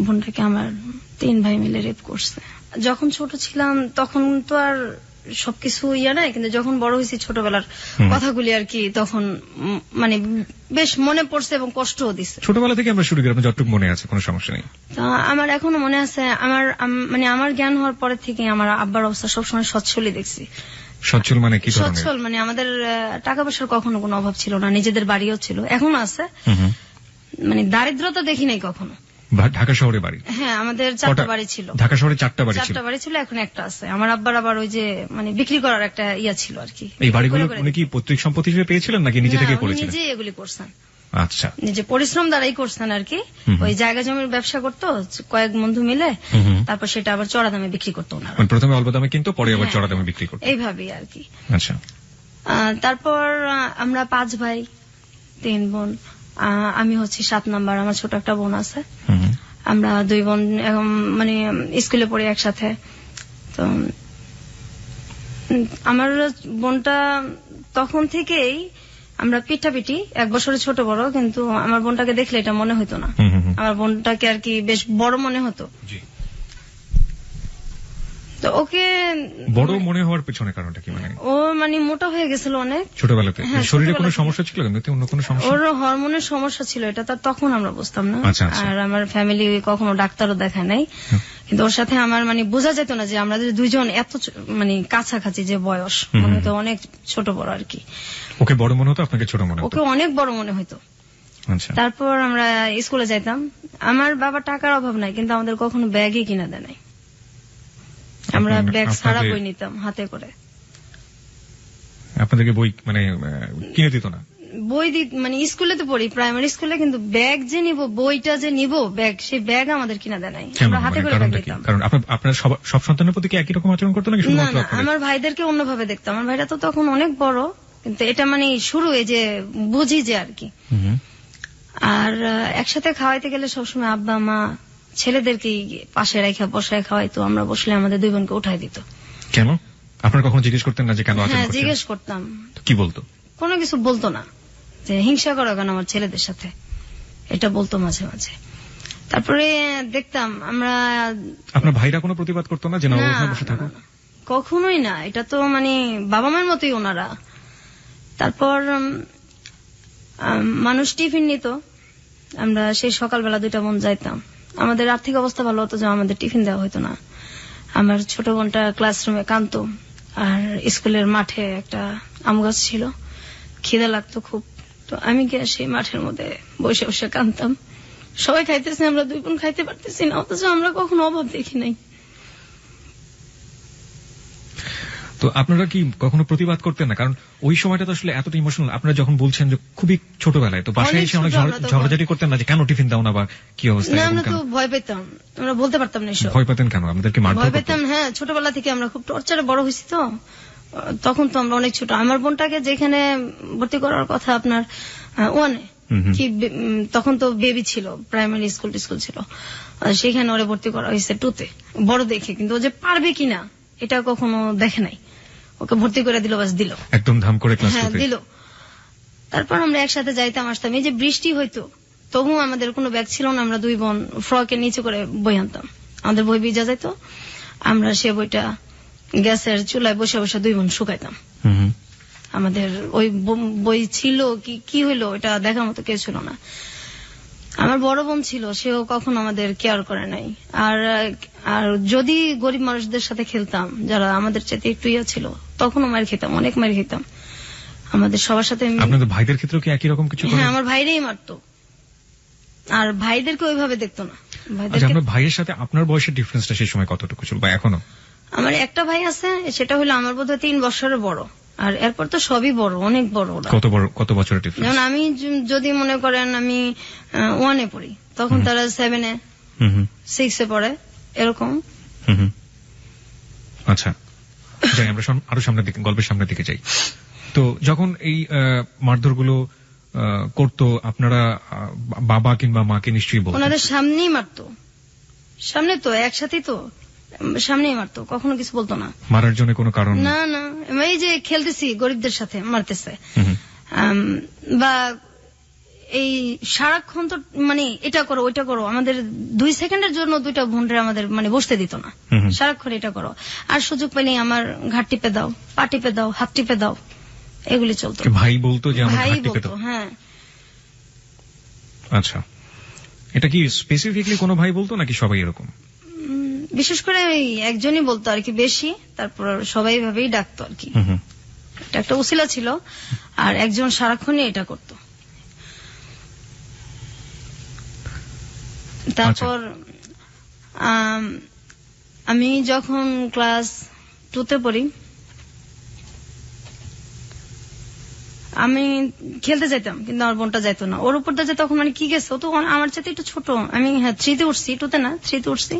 বোনটাকে আমার 3 ভাই মিলে রেপ করছে। যখন ছোট ছিলাম তখন তো আর সবকিছু নাই, কিন্তু যখন বড় হয়েছি ছোটবেলার কথাগুলি আর কি তখন মানে বেশ মনে পড়ছে এবং কষ্টও দিচ্ছে। ছোটবেলা থেকে আমরা শুরু করি, আপনার যতটুকু মনে আছে কোনো সমস্যা নেই। আমার এখনো মনে আছে, আমার জ্ঞান হওয়ার পরে থেকে আমার আব্বার অবস্থা সবসময় সচ্ছলই দেখছি। সচ্ছল মানে কি? সচ্ছল মানে আমাদের টাকা পয়সার কখনো কোনো অভাব ছিল না, নিজেদের বাড়িও ছিল, এখনো আছে, মানে দারিদ্রতা দেখি নাই কখনো। ঢাকা শহরে বাড়ি? হ্যাঁ, আমাদের 4টা বাড়ি ছিল। ঢাকা শহরে 4টা বাড়ি ছিল, এখন একটা আছে। আমার আব্বার আবার ওই যে মানে বিক্রি করার একটা ছিল আর কি। এই বাড়িগুলো উনি কি পৈতৃক সম্পত্তি হিসেবে পেয়েছিলেন নাকি নিজে থেকে করেছিলেন? নিজে এগুলি করছেন। আচ্ছা, নিজে পরিশ্রম দ্বারাই করছেন আর কি। ওই জায়গা জমির ব্যবসা করতো কয়েক বন্ধু মিলে, তারপর সেটা আবার চড়া দামে বিক্রি করতো ওনারা। প্রথমে অল্প দামে কিনতো, পরে আবার চড়া দামে বিক্রি করতো, এইভাবেই আর কি। আচ্ছা। তারপর আমরা 5 ভাই 3 বোন, আমি হচ্ছে 7 নাম্বার, আমার ছোট একটা বোন আছে। আমরা 2 বোন মানে স্কুলে পড়ি একসাথে। তো আমার বোনটা তখন থেকেই আমরা পিঠাপিঠি, 1 বছরের ছোট বড়, কিন্তু আমার বোনটাকে দেখলে এটা মনে হতো না। আমার বোনটাকে আর কি বেশ বড় মনে হতো। তো ওকে বড় মনে হওয়ার পেছনে কারণটা কি? মানে ও মানে মোটা হয়ে গেছিল অনেক ছোটবেলাতে। শরীরে কোনো সমস্যা ছিল? অন্য কোনো সমস্যা? ওর হরমোনের সমস্যা ছিল, এটা তার তখন আমরা বুঝতাম না। আর আমার ফ্যামিলি কখনো ডাক্তারও দেখায় নাই, কিন্তু ওর সাথে আমার মানে বোঝা যেত না যে আমরা দুইজন এত মানে কাছাকাছি যে বয়স, মনে হতো অনেক ছোট বড় আর কি। ওকে বড় মনে হতো, আপনাকে ছোট মনে হতো? ওকে অনেক বড় মনে হতো। তারপর আমরা স্কুলে যাইতাম, আমার বাবা টাকার অভাব নাই, কিন্তু আমাদের কখনো ব্যাগই কিনা দেয় নাই। আমরা ব্যাগ ছাড়া বই নিতাম হাতে করে। আপনাদেরকে বই মানে কিনে দিত না? বই মানে স্কুলে তো পড়ি, প্রাইমারি স্কুলে, কিন্তু ব্যাগ যে নিব, বইটা যে নিব, ব্যাগ, সেই ব্যাগ আমাদের কিনা দেয় নাই, আমরা হাতে করে নিতাম। কারণ আপনার সব সন্তানের প্রতি কি একই রকম আচরণ করতো নাকি শুধুমাত্র আপনাদের? আমার ভাইদেরকে অন্যভাবে দেখতাম। আমার ভাইরা তো তখন অনেক বড়, কিন্তু এটা মানে শুরু এই যে বুঝি যে আর কি। আর একসাথে খাওয়াইতে গেলে সবসময় আব্বা মা ছেলেদেরকে পাশে রেখে বসায় খাওয়াইতো, আমরা বসলে আমাদের 2 বোনকে উঠাই দিত। কেন? আপনারা কখনো জিজ্ঞেস করতেন না যে কেন আচরণ করছেন? জিজ্ঞেস করতাম। কি বলতো? কোনো কিছু বলতো না, যে হিংসা করো কেন আমার ছেলেদের সাথে, এটা বলতো মাঝে মাঝে। তারপরে দেখতাম আমরা। আপনার ভাইরা কোনো প্রতিবাদ করতো না যে না বসে থাকো? কখনোই না, এটা তো মানে বাবা মার মতোই ওনারা। তারপর মানুষ টিফিন নিত, আমরা সেই সকালবেলা 2টা বোন যাইতাম। আমাদের আর্থিক অবস্থা ভালো হতো যে আমাদের টিফিন দেওয়া হতো না। আমার ছোট বোনটা ক্লাসরুমে কাঁদতো, আর স্কুলের মাঠে একটা আম গাছ ছিল, খিদে লাগতো খুব, তো আমি গিয়ে সেই মাঠের মধ্যে বসে বসে কাঁদতাম। সবাই খাইতেছে, আমরা 2 বোন খাইতে পারতেছি না, অথচ আমরা কখনো অভাব দেখি নাই। তো আপনারা কি কখনো প্রতিবাদ করতেন না? কারণ ওই সময়টা তো আসলে এতটা ইমোশনাল। আপনারা যখন বলছেন যে খুবই ছোটবেলায়, তো বাসায় এসে অনেক ঝগড়াঝাটি করতেন না যে কেন টিফিন দাও না বা কি অবস্থা? আমরা তো ভয় পেতাম, আমরা বলতে পারতাম না। ভয় পেতেন কেন? আমাদেরকে মারধর ভয় পেতাম। হ্যাঁ, ছোটবেলা থেকে আমরা খুব টর্চারে বড় হয়েছি, তো তখন তো আমরা অনেক ছোট। আমার বোনটাকে যেখানে ভর্তি করার কথা আপনার 1-এ, কি তখন তো বেবি ছিল, প্রাইমারি স্কুল ছিল, সেখানে ওরে ভর্তি করা হয়েছে 2-তে, বড় দেখে। কিন্তু ও যে পারবে কিনা এটা কখনো দেখে নাই, ওকে ভর্তি করে দিল, বাস দিল একদম ধাম করে ক্লাস দিল। তারপর আমরা একসাথে যাইতাম আসতাম। এই যে বৃষ্টি হইতো, তবুও আমাদের কোনো ব্যাগ ছিল না, আমরা 2 বোন ফ্রকের নিচে করে বই আনতাম, আমাদের বই ভিজা যেত, আমরা সে বইটা গ্যাসের চুলায় বসে বসে 2 বোন শুকাইতাম। আমাদের ওই বই ছিল কি হইলো এটা দেখার মতো কেউ ছিল না। আমার বড় বোন ছিল, সেও কখনো আমাদের কেয়ার করে নাই। আর যদি গরিব মানুষদের সাথে খেলতাম, যারা আমাদের চাইতে একটু ছিল, তখনও মার খেতাম, অনেক মার খেতাম। আমাদের সবার সাথে। আপনাদের ভাইদের ক্ষেত্রেও কি একই রকম কিছু? হ্যাঁ, আমার ভাইরাই মারতো, আর ভাইদেরকে ওইভাবে দেখতো না। আপনার ভাইয়ের সাথে আপনার বয়সের ডিফারেন্সটা সেই সময় কতটুকু ছিল বা এখনো? আমার একটা ভাই আছে, সেটা হলো আমার বোধহয় 3 বছরের বড়, আর এরপর তো সবই বড়, অনেক বড়। কত বছরের ডিফারেন্স? যেমন আমি যদি মনে করেন আমি 1-এ পড়ি, তখন তারা 7-এ 6-এ পড়ে, এরকম। আচ্ছা, যাই আমরা আরো সামনের দিকে, গল্পের সামনের দিকে যাই। তো যখন এই মারধরগুলো করতো, আপনারা বাবা কিংবা মাকে নিশ্চয়ই বলতেন? ওনাদের সামনেই মারতো, সামনে তো একসাথেই তো সামনেই মারতো, কখনো কিছু বলতো না। মারার জন্য কোনো কারণ না, এই যে খেলতেছি গরিবদের সাথে মারতেছে, বা এই সারাক্ষণ তো মানে এটা করো ওইটা করো, আমাদের 2 সেকেন্ডের জন্য দুইটা বোনরা আমাদের মানে বসতে দিত না, সারাক্ষণ এটা করো। আর সুযোগ পেলে আমার ঘাট টিপে দাও, পা টিপে দাও, হাত টিপে দাও, এগুলি চলতো। ভাই বলতো যে আমার ভাই ঘাট টিপে বলতো, দাও? হ্যাঁ। আচ্ছা, এটা কি স্পেসিফিকলি কোনো ভাই বলতো নাকি সবাই এরকম? বিশেষ করে ওই একজনই বলতো আর কি বেশি, তারপর সবাই ভাবেই ডাকতো আর কি। এটা একটা উসিলা ছিল, আর একজন সারাক্ষণই এটা করতো। তারপর আমি যখন ক্লাস 2 তে পড়ি, আমি খেলতে যাইতাম, কিন্তু আমার বোনটা যাইতো না। ওর উপর দিয়ে তখন মানে কি গেছে, ও তো আমার চাইতে একটু ছোট। আমি 3 তে উঠছি, 2 তে না 3 তে উঠছি।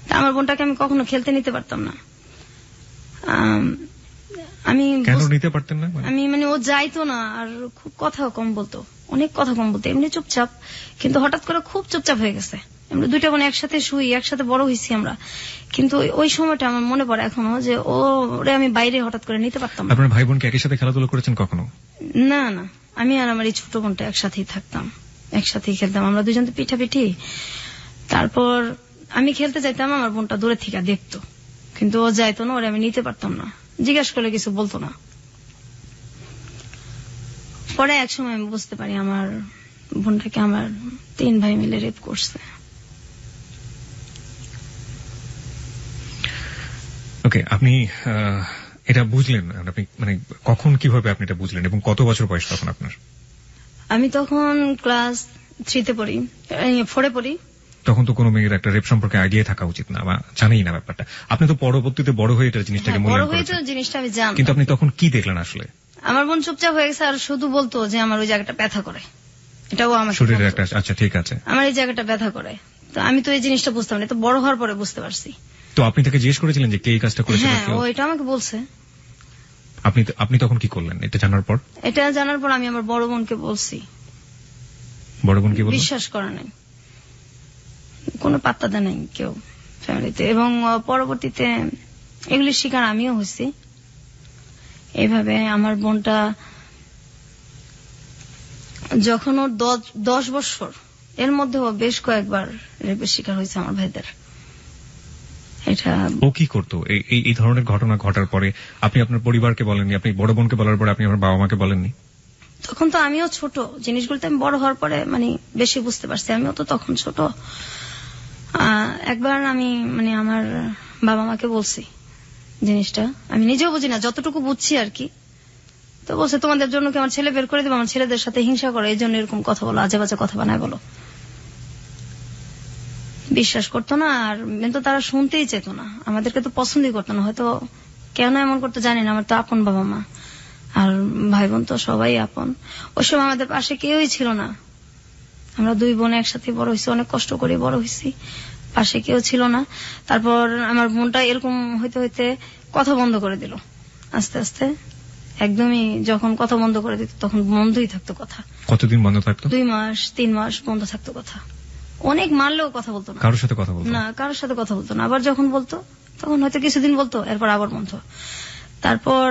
তা আমার বোনটাকে আমি কখনো খেলতে নিতে পারতাম না। আমি কেন নিতে পারতেন না? আমি মানে ও যাইতো না, আর খুব কথা কম বলতো, অনেক কথা কম বলতো। এমনি চুপচাপ, কিন্তু হঠাৎ করে খুব চুপচাপ হয়ে গেছে। আমরা 2টা বোন একসাথে শুই, একসাথে বড় হয়েছি আমরা, কিন্তু ওই সময়টা আমার মনে পড়ে এখনো যে ওরে আমি বাইরে হঠাৎ করে নিতে পারতাম না। আপনার ভাই বোনকে একই সাথে খেলাধুলা করেছেন কখনো? না না, আমি আর আমার এই ছোট বোনটা একসাথেই থাকতাম, একসাথেই খেলতাম। আমরা দুজন তো পিঠাপিঠি। তারপর আমি খেলতে যাইতাম, আমার বোনটা দূরে থেকে দেখতো, কিন্তু ও যাইতো না, ওরে আমি নিতে পারতাম না। জিজ্ঞাসা করলে কিছু বলতো না। পরে এক সময় আমি বুঝতে পারি আমার বোনটাকে আমার 3 ভাই মিলে রেপ করছে। ওকে, আপনি এটা বুঝলেন, আপনি মানে কখন কিভাবে আপনি এটা বুঝলেন, এবং কত বছর বয়স তখন আপনার? আমি তখন ক্লাস 3 তে পড়ি, 4 এ পড়ি। তখন তো কোনো মেয়ের একটা রেপ সম্পর্কে আইডিয়া থাকা উচিত না, বা জানেই না ব্যাপারটা। আপনি তো পরবর্তীতে বড় হয়ে এটা জিনিসটাকে মূল্যায়ন করেছেন, জিনিসটা আমি জানি। কিন্তু আপনি তখন কি দেখলেন আসলে? আমার বোন চুপচাপ হয়ে গেছে, আর শুধু বলতো যে আমার ওই জায়গাটা ব্যথা করে। এটাও আমার শরীরের একটা, আচ্ছা ঠিক আছে, আমার এই জায়গাটা ব্যথা করে। তো আমি তো এই জিনিসটা বুঝতাম না, তো বড় হওয়ার পরে বুঝতে পারছি। তো আপনি তাকে জিজ্ঞেস করেছিলেন যে কে এই কাজটা করেছে? হ্যাঁ, ও এটা আমাকে বলছে। আপনি তখন কি করলেন এটা জানার পর? এটা জানার পর আমি আমার বড় বোনকে বলছি। বড় বোন কি বলল? বিশ্বাস করে নাই, কোনো পাত্তা দেয় নাই কেউ ফ্যামিলিতে। এবং পরবর্তীতে এগুলির শিকার আমিও হয়েছি। এইভাবে আমার বোনটা যখন ওর 10 বছর, এর মধ্যে ও বেশ কয়েকবার রেপের শিকার হয়েছে আমার ভাইদের। এটা ও কি করতো এই ধরনের ঘটনা ঘটার পরে? আপনি আপনার পরিবারকে বলেননি, আপনি বড় বোনকে বলার পরে আপনি আপনার বাবা মাকে বলেননি? তখন তো আমিও ছোট, জিনিসগুলো তো আমি বড় হওয়ার পরে মানে বেশি বুঝতে পারছি, আমিও তো তখন ছোট। একবার আমি মানে আমার বাবা মাকে বলছি জিনিসটা, আমি নিজেও বুঝি না, যতটুকু বুঝছি আর কি। তো বলছে তোমাদের জন্য কি আমার ছেলে বের করে দেবো? আমার ছেলেদের সাথে হিংসা করে, এই জন্য এরকম কথা বলো, আজে বাজে কথা বানায় বলো। বিশ্বাস করতো না, আর কিন্তু তারা শুনতেই চেত না, আমাদেরকে তো পছন্দই করতো না। হয়তো কেন এমন করতে জানি না, আমার তো আপন বাবা মা, আর ভাই বোন তো সবাই আপন। ওই সময় আমাদের পাশে কেউই ছিল না, আমরা 2 বোন একসাথে বড় হয়েছি, অনেক কষ্ট করে বড় হয়েছি, পাশে কেউ ছিল না। তারপর আমার বোনটা এরকম হইতে হইতে কথা বন্ধ করে দিল আস্তে আস্তে। একদমই যখন কথা বন্ধ করে দিত তখন বন্ধই থাকতো কথা। কতদিন বন্ধ থাকতো? 2 মাস 3 মাস বন্ধ থাকতো কথা। অনেক মারলেও কথা বলতো না, কারোর সাথে কথা বলতো না, কারোর সাথে কথা বলতো না। আবার যখন বলতো তখন হয়তো কিছুদিন বলতো, এরপর আবার বন্ধ। তারপর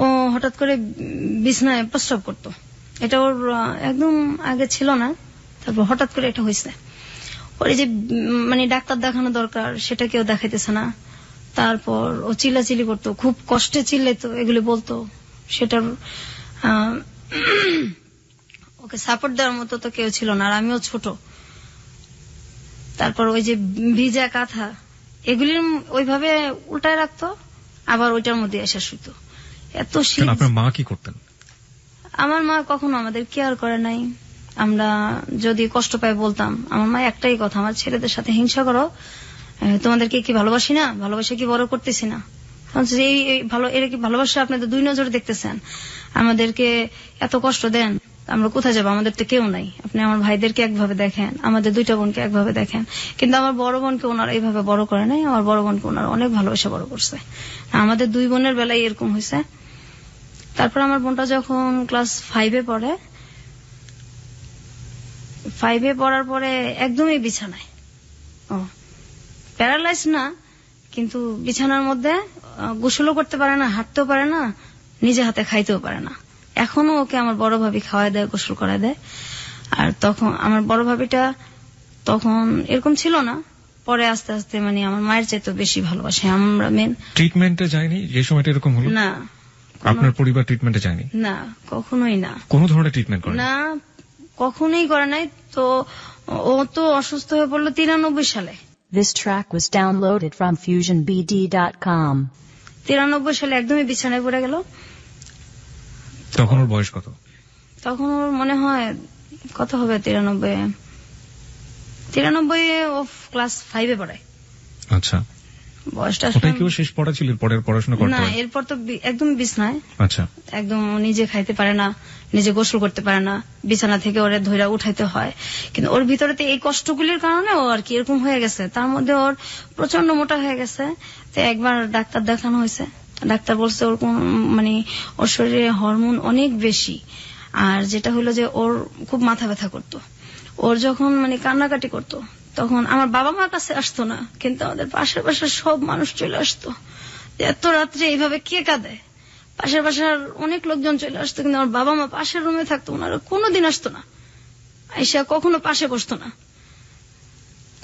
ও হঠাৎ করে বিছনায় প্রস্রাব করতো, এটা ওর একদম আগে ছিল না, তারপর হঠাৎ করে এটা হয়েছে। ওর যে মানে ডাক্তার দেখানো দরকার সেটা কেউ দেখাইতেছে না। তারপর ও চিল্লাচিল্লি করতো, খুব কষ্টে চিল্লাইতো, এগুলি বলতো। সেটার ওকে সাপোর্ট দেওয়ার মতো তো কেউ ছিল না, আর আমিও ছোট। তারপর ওই যে ভিজা কাঁথা এগুলির ওইভাবে উল্টায় রাখতো, আবার ওইটার মধ্যে এসে শুইতো। এত শীত। আপনার মা কি করতেন? আমার মা কখনো আমাদের কেয়ার করে নাই। আমরা যদি কষ্ট পাই বলতাম, আমার মা একটাই কথা, আমার ছেলেদের সাথে হিংসা করো, তোমাদেরকে কি ভালোবাসি না, ভালোবাসা কি বড় করতেছি না, এরা কি ভালোবাসা আপনাদের 2 নজরে দেখতেছেন, আমাদেরকে এত কষ্ট দেন, আমরা কোথায় যাবো, আমাদের তো কেউ নাই, আপনি আমার ভাইদেরকে একভাবে দেখেন, আমাদের 2টা বোনকে একভাবে দেখেন। কিন্তু আমার বড় বোনকে ওনারা এইভাবে বড় করে নাই, আমার বড় বোনকে ওনারা অনেক ভালোবাসা বড় করছে। আমাদের 2 বোনের বেলায় এরকম হয়েছে। তারপর আমার বোনটা যখন ক্লাস 5 এ পড়ে, 5 এ পড়ার পরে একদমই বিছানায়, প্যারালাইজ না, কিন্তু বিছানার মধ্যে গোসলও করতে পারে না, হাঁটতেও পারে না, নিজে হাতে খাইতেও পারে না। এখনো ওকে আমার বড় ভাবি খাওয়ায় দেয়, গোসল করায় দেয়। আর তখন আমার বড় ভাবিটা তখন এরকম ছিল না, পরে আস্তে আস্তে মানে আমার মায়ের চাইতে বেশি ভালোবাসে। আমরা মেন ট্রিটমেন্টে যায়নি যে সময়টা এরকম হলো? না, আপনার পরিবার ট্রিটমেন্টে যায়নি? না, কখনোই না। কোনো ধরনের ট্রিটমেন্ট করে না, কখনোই করে নাই। তো ও তো অসুস্থ হয়ে পড়লো 93 সালে। This track was downloaded from FusionBD.com. 93 সালে একদমই বিছানায় পড়ে গেল। তখন ওর বয়স কত? তখন ওর মনে হয় কত হবে, 93 ও ক্লাস 5-এ পড়ে। আচ্ছা, বয়সটা ওটাই কি ওর শেষ পড়া ছিল? পরের পড়াশোনা করতে না, হয়? এরপর তো একদম বিছনায়। আচ্ছা, একদম নিজে খাইতে পারে না, নিজে গোসল করতে পারে না, বিছানা থেকে ওরে ধইরা উঠাইতে হয়। কিন্তু ওর ভিতরে তো এই কষ্টগুলির কারণে ও আর কি এরকম হয়ে গেছে। তার মধ্যে ওর প্রচন্ড মোটা হয়ে গেছে। তো একবার ডাক্তার দেখানো হয়েছে, ডাক্তার বলছে ওর কোন মানে ওর শরীরে হরমোন অনেক বেশি। আর যেটা হলো যে ওর খুব মাথা ব্যথা করতো। ওর যখন মানে কান্নাকাটি করতো তখন আমার বাবা মার কাছে আসতো না, কিন্তু আমাদের পাশের পাশের সব মানুষ চলে আসতো। এত রাত্রে এইভাবে কে কাঁদে, পাশের পাশের অনেক লোকজন চলে আসতো, কিন্তু আমার বাবা মা পাশের রুমে থাকতো, ওনারা কোনোদিন আসতো না, আইসা কখনো পাশে বসতো না।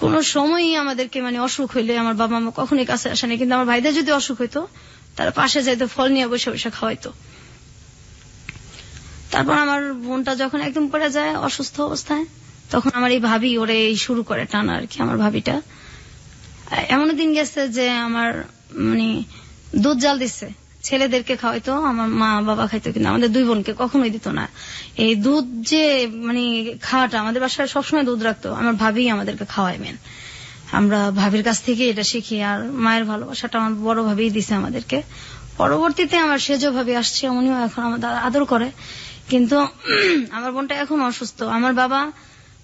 কোন সময়ই আমাদেরকে মানে অসুখ হইলে আমার বাবা মা কখনোই কাছে আসেনি, কিন্তু আমার ভাইদের যদি অসুখ হইতো তারা পাশে যাইতো, ফল নিয়ে বসে বসে খাওয়াইতো। তারপর আমার বোনটা যখন একদম পড়ে যায় অসুস্থ অবস্থায়, তখন আমার এই ভাবি ওরে এই শুরু করে টানা আর কি। আমার ভাবিটা এমন দিন গেছে যে আমার মানে দুধ জাল দিচ্ছে, ছেলেদেরকে খাওয়াইতো, আমার মা বাবা খাইতো, কিন্তু আমাদের দুই বোনকে কখনোই দিত না। এই দুধ যে মানে খাওয়াটা, আমাদের বাসায় সবসময় দুধ রাখতো, আমার ভাবি আমাদেরকে খাওয়াই মেন। আমরা ভাবির কাছ থেকে এটা শিখি। আর মায়ের ভালোবাসাটা আমার বড় ভাবি দিছে আমাদেরকে। পরবর্তীতে আমার সেজ ভাবি আসছে, উনিও এখন আমাদের আদর করে। কিন্তু আমার বোনটা এখন অসুস্থ। আমার বাবা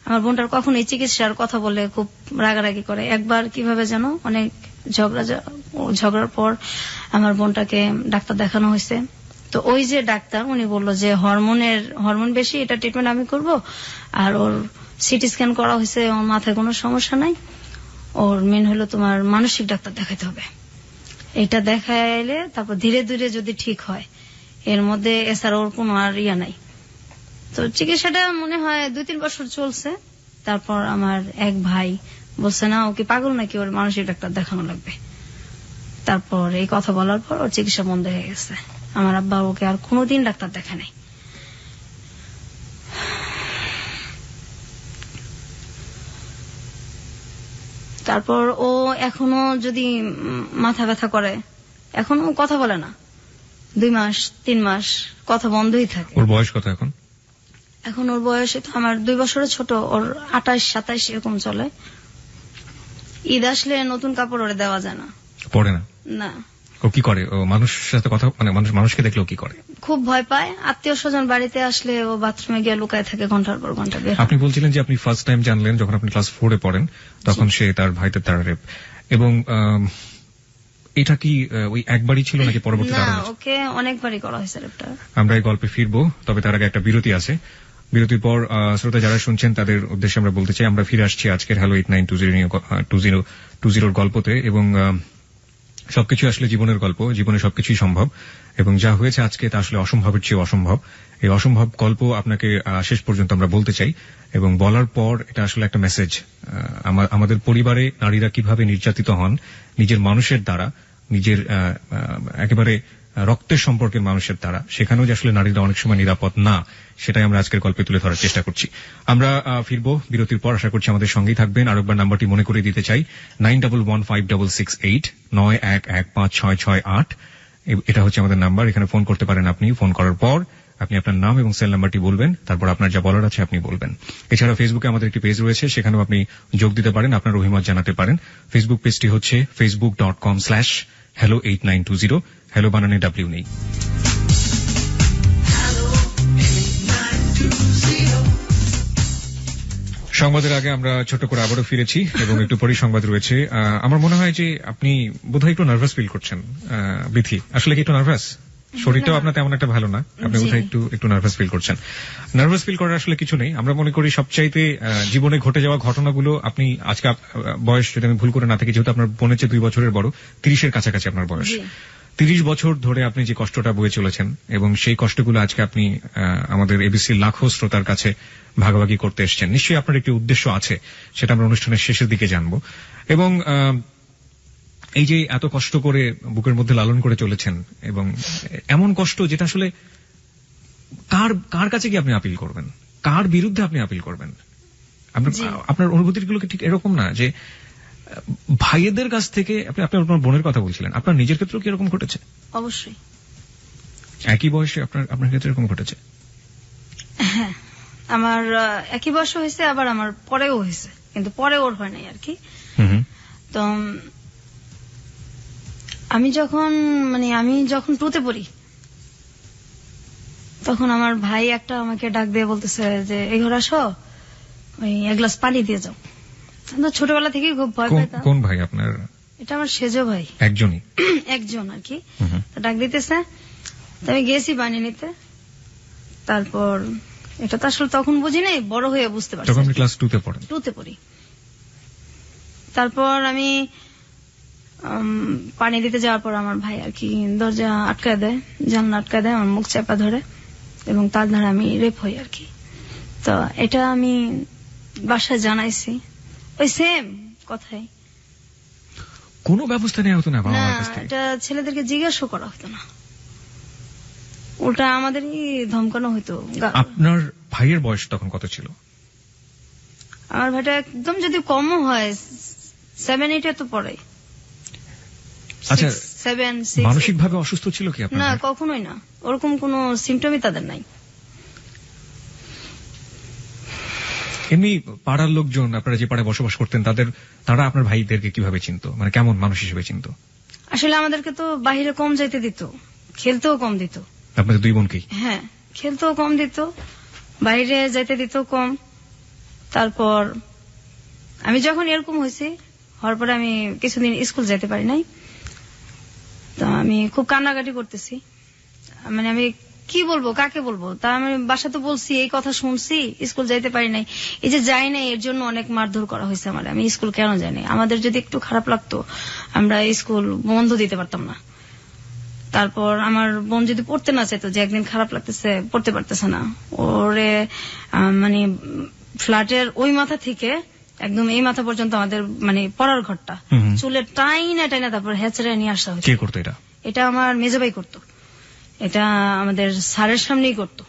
আমার বোনটার কখনোই চিকিৎসার কথা বলে খুব রাগারাগি করে। একবার কিভাবে যেন অনেক ঝগড়ার পর আমার বোনটাকে ডাক্তার দেখানো হয়েছে। তো ওই যে ডাক্তার উনি বলল যে হরমোন বেশি, এটা ট্রিটমেন্ট আমি করব। আর ওর সিটি স্ক্যান করা হয়েছে, ওর মাথায় কোনো সমস্যা নাই, ওর মেন হলো তোমার মানসিক ডাক্তার দেখাতে হবে। এটা দেখাইলে তারপর ধীরে ধীরে যদি ঠিক হয়, এর মধ্যে এছাড়া ওর কোনো আর ইয়া নাই। তো চিকিৎসাটা মনে হয় 2-3 বছর চলছে। তারপর আমার এক ভাই বলছে না, ওকে পাগল নাকি, ওর মানসিক ডাক্তার দেখানো লাগবে। তারপর এই কথা বলার পর ওর চিকিৎসা বন্ধ হয়ে গেছে। আমার আব্বা ওকে আর কোনোদিন ডাক্তার দেখায় নাই। তারপর ও এখনো যদি মাথা ব্যথা করে, এখনো কথা বলে না, 2 মাস 3 মাস কথা বন্ধই থাকে। ওর বয়স কত এখন? এখন ওর বয়স তো আমার 2 বছরের ছোট, ওর 28-27 এরকম চলে। ঈদ আসলে নতুন কাপড় ওরে দেওয়া যায় না, পড়ে না। না। ও কি করে? ও মানুষের সাথে কথা মানে মানুষকে দেখলে ও কি করে? খুব ভয় পায়। আত্মীয় স্বজন বাড়িতে আসলে ও বাথরুমে গিয়ে লুকায় থাকে ঘন্টার পর ঘন্টা। আপনি বলছিলেন যে আপনি ফার্স্ট টাইম জানলেন যখন আপনি ক্লাস 4-এ পড়েন, তখন সে তার ভাইদের দ্বারা রেপ। এবং এটা কি ওই একবারই ছিল নাকি পরবর্তীতে আরো? না, ওকে অনেকবারই করা হয়েছে রেপটা। আমরা এই গল্পে ফিরবো, তবে তার আগে একটা বিরতি আছে। বিরতির পর শ্রোতা যারা শুনছেন তাদের উদ্দেশ্যে আমরা বলতে চাই, আমরা ফিরে আসছি আজকের হ্যালো 8920 গল্পতে। এবং সবকিছু আসলে জীবনের গল্প, জীবনে সবকিছুই সম্ভব, এবং যা হয়েছে আজকে তা আসলে অসম্ভবের চেয়ে অসম্ভব। এই অসম্ভব গল্প আপনাকে শেষ পর্যন্ত আমরা বলতে চাই, এবং বলার পর এটা আসলে একটা মেসেজ। আমাদের পরিবারে নারীরা কিভাবে নির্যাতিত হন নিজের মানুষের দ্বারা, নিজের একেবারে রক্তের সম্পর্কের মানুষের দ্বারা, সেখানেও যে আসলে নারীরা অনেক সময় নিরাপদ না, সেটাই আমরা আজকের গল্পে তুলে ধরার চেষ্টা করছি। আমরা ফিরবো বিরতির পর, আশা করছি আমাদের সঙ্গেই থাকবেন। আরেকবার নাম্বারটি মনে করে দিতে চাই, 91156689115668। এটা হচ্ছে আমাদের নাম্বার, এখানে ফোন করতে পারেন আপনি। ফোন করার পর আপনি আপনার নাম এবং সেল নাম্বারটি বলবেন, তারপর আপনার যা বলার আছে আপনি বলবেন। এছাড়া ফেসবুকে আমাদের একটি পেজ রয়েছে, সেখানেও আপনি যোগ দিতে পারেন, আপনার অভিমত জানাতে পারেন। ফেসবুক পেজটি হচ্ছে facebook.com/hello8920। হ্যালো বানানে ডাব্লিউ নেই। সংবাদের আগে আমরা ছোট করে আবারও ফিরেছি, এবং একটু পরেই সংবাদ রয়েছে। আমার মনে হয় যে আপনি বোধহয় একটু নার্ভাস ফিল করছেন বিথি। আসলে কি একটু নার্ভাস? শরীরটাও আপনার তেমন একটা ভালো না, আপনি বোধহয় একটু নার্ভাস ফিল করছেন। নার্ভাস ফিল করার আসলে কিছু নেই। আমরা মনে করি সবচাইতে জীবনে ঘটে যাওয়া ঘটনাগুলো, আপনি আজকে বয়স যদি আমি ভুল করে না থাকি, যেহেতু আপনার বোনের চেয়ে 2 বছরের বড়, 30-এর কাছাকাছি আপনার বয়স, 30 বছর ধরে আপনি যে কষ্টটা বয়ে চলেছেন এবং সেই কষ্টগুলো আজকে আপনি আমাদের এবিসির লাখো শ্রোতার কাছে ভাগাভাগি করতে এসেছেন, নিশ্চয়ই আপনার একটি উদ্দেশ্য আছে, সেটা আমরা অনুষ্ঠানের শেষের দিকে জানবো। এবং এই যে এত কষ্ট করে বুকের মধ্যে লালন করে চলেছেন, এবং এমন কষ্ট যেটা আসলে কার কাছে কি আপনি আপিল করবেন, কার বিরুদ্ধে আপনি আপিল করবেন? আপনার অনুভূতিগুলো কি ঠিক এরকম না যে ভাইয়েদের কাছ থেকে? আপনি আপনার বোনের কথা বলছিলেন, আপনার নিজের ক্ষেত্রেও কি এরকম ঘটেছে? অবশ্যই। একই বয়সে আপনার ক্ষেত্রে এরকম ঘটেছে? হ্যাঁ, আমার একই বয়স হয়েছে, আবার আমার পরেও হয়েছে, কিন্তু পরে ওর হয় নাই আর কি। তো আমি যখন টুতে পড়ি, তখন আমার ভাই একটা আমাকে ডাক দিয়ে বলতেছে যে এই ঘরে আসো, ওই এক গ্লাস পানি দিয়ে যাও। ছোটবেলা থেকেই খুব ভয় পাইতাম। কোন ভাই আপনার? এটা আমার সেজো ভাই। একজনই? একজন আর কি। ডাক দিতেছে, তো আমি গেছি পানি নিতে। তারপর এটা তো আসলে তখন বুঝি নাই, বড় হয়ে বুঝতে পারছি। তখন ক্লাস 2 পড়েন? 2 পড়ি। তারপর আমি পানি দিতে যাওয়ার পর আমার ভাই আর কি দরজা আটকায় দেয়, জানলা আটকায় দেয়, আমার মুখ চাপা ধরে, এবং তার দ্বারা আমি রেপ হই আর কি। তো এটা আমি বাসায় জানাইছি, ওই সেম কথাই। কোনো ব্যবস্থা নেওয়া হতো না বাবা মার কাছ থেকে? এটা ছেলেদেরকে জিজ্ঞাসা করা হতো না, উল্টা আমাদেরই ধমকানো হতো। আপনার ভাইয়ের বয়স তখন কত ছিল? আমার ভাইটা একদম যদি কমও হয় 7-8 তো পড়ে। আচ্ছা, 7-6। মানসিকভাবে অসুস্থ ছিল কি আপনার? না, কখনোই না, ওরকম কোনো সিমটমই তাদের নাই। এমনি পাড়ার লোকজন, আপনারা যে পাড়ায় বসবাস করতেন, তারা আপনার ভাইদেরকে কিভাবে চিনত, মানে কেমন মানুষ হিসেবে চিনত? আসলে আমাদেরকে তো বাহিরে কম যাইতে দিত, খেলতেও কম দিত। আপনাদের দুই বোনকেই? হ্যাঁ, খেলতেও কম দিত, বাইরে যাইতে দিত কম। তারপর আমি যখন এরকম হয়েছি, হওয়ার পরে আমি কিছুদিন স্কুল যেতে পারি নাই। তো আমি খুব কান্নাকাটি করতেছি, মানে আমি কি বলবো, কাকে বলবো? তা আমি বাসাতে বলছি, এই কথা শুনছি, স্কুল যাইতে পারি নাই। এই যে যাই নাই, এর জন্য অনেক মারধর করা হয়েছে আমার। আমি স্কুল কেন যাই নাই? আমাদের যদি একটু খারাপ লাগতো, আমরা স্কুল বন্ধ দিতে পারতাম না। তারপর আমার বোন যদি পড়তে না চাইতো, যে একদিন খারাপ লাগতেছে, পড়তে পারতেছে না, ওরে মানে ফ্ল্যাটের ওই মাথা থেকে একদম এই মাথা পর্যন্ত আমাদের মানে পড়ার ঘরটা চুলের টাইনা টাইনা তারপর হেঁচড়ে নিয়ে আসা হয়েছে। কে করতো এটা? এটা আমার মেজভাই করতো, এটা আমাদের স্যারের সামনেই করতো।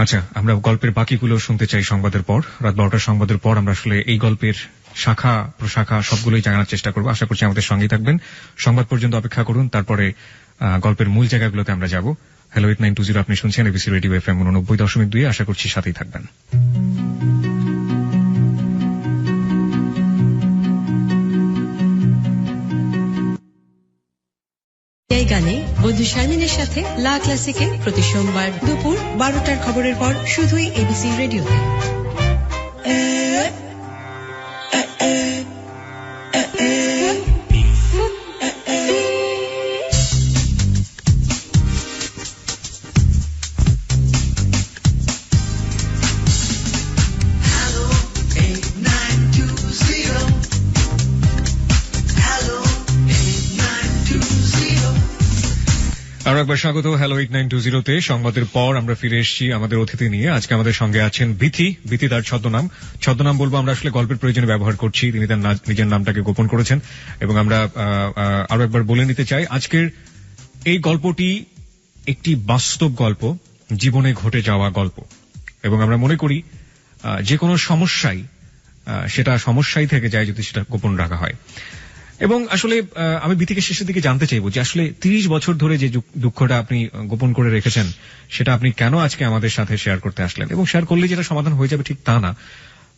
আচ্ছা, আমরা গল্পের বাকিগুলো শুনতে চাই সংবাদের পর। রাত 12টার সংবাদের পর আমরা আসলে এই গল্পের শাখা প্রশাখা সবগুলোই জানার চেষ্টা করবো। আশা করছি আমাদের সঙ্গেই থাকবেন, সংবাদ পর্যন্ত অপেক্ষা করুন, তারপরে গল্পের মূল জায়গাগুলোতে আমরা যাব। হ্যালো 8920, আপনি শুনছেন এবিসি রেডিও FM 89.2। আশা করছি সাথেই থাকবেন। এই গানে বন্ধু শারমিনের সাথে লা ক্লাসিকে প্রতি সোমবার দুপুর 12টার খবরের পর শুধুই এবিসি রেডিওতে। আরো একবার স্বাগত হ্যালো 8920-তে। সংবাদের পর আমরা ফিরে এসেছি আমাদের অতিথি নিয়ে। আজকে আমাদের সঙ্গে আছেন বিথি। তার ছদ্মনাম বলবো আমরা আসলে গল্পের প্রয়োজনে ব্যবহার করছি, তিনি তার নিজের নামটাকে গোপন করেছেন। এবং আমরা আরো একবার বলে নিতে চাই, আজকের এই গল্পটি একটি বাস্তব গল্প, জীবনে ঘটে যাওয়া গল্প। এবং আমরা মনে করি যে কোনো সমস্যাই সেটা সমস্যাই থেকে যায় যদি সেটা গোপন রাখা হয়। এবং আসলে আমি বিথিকে শেষের দিকে জানতে চাইবো যে আসলে 30 বছর ধরে যে দুঃখটা আপনি গোপন করে রেখেছেন, সেটা আপনি কেন আজকে আমাদের সাথে শেয়ার করতে আসলেন? এবং শেয়ার করলে যেটা সমাধান হয়ে যাবে ঠিক তা না,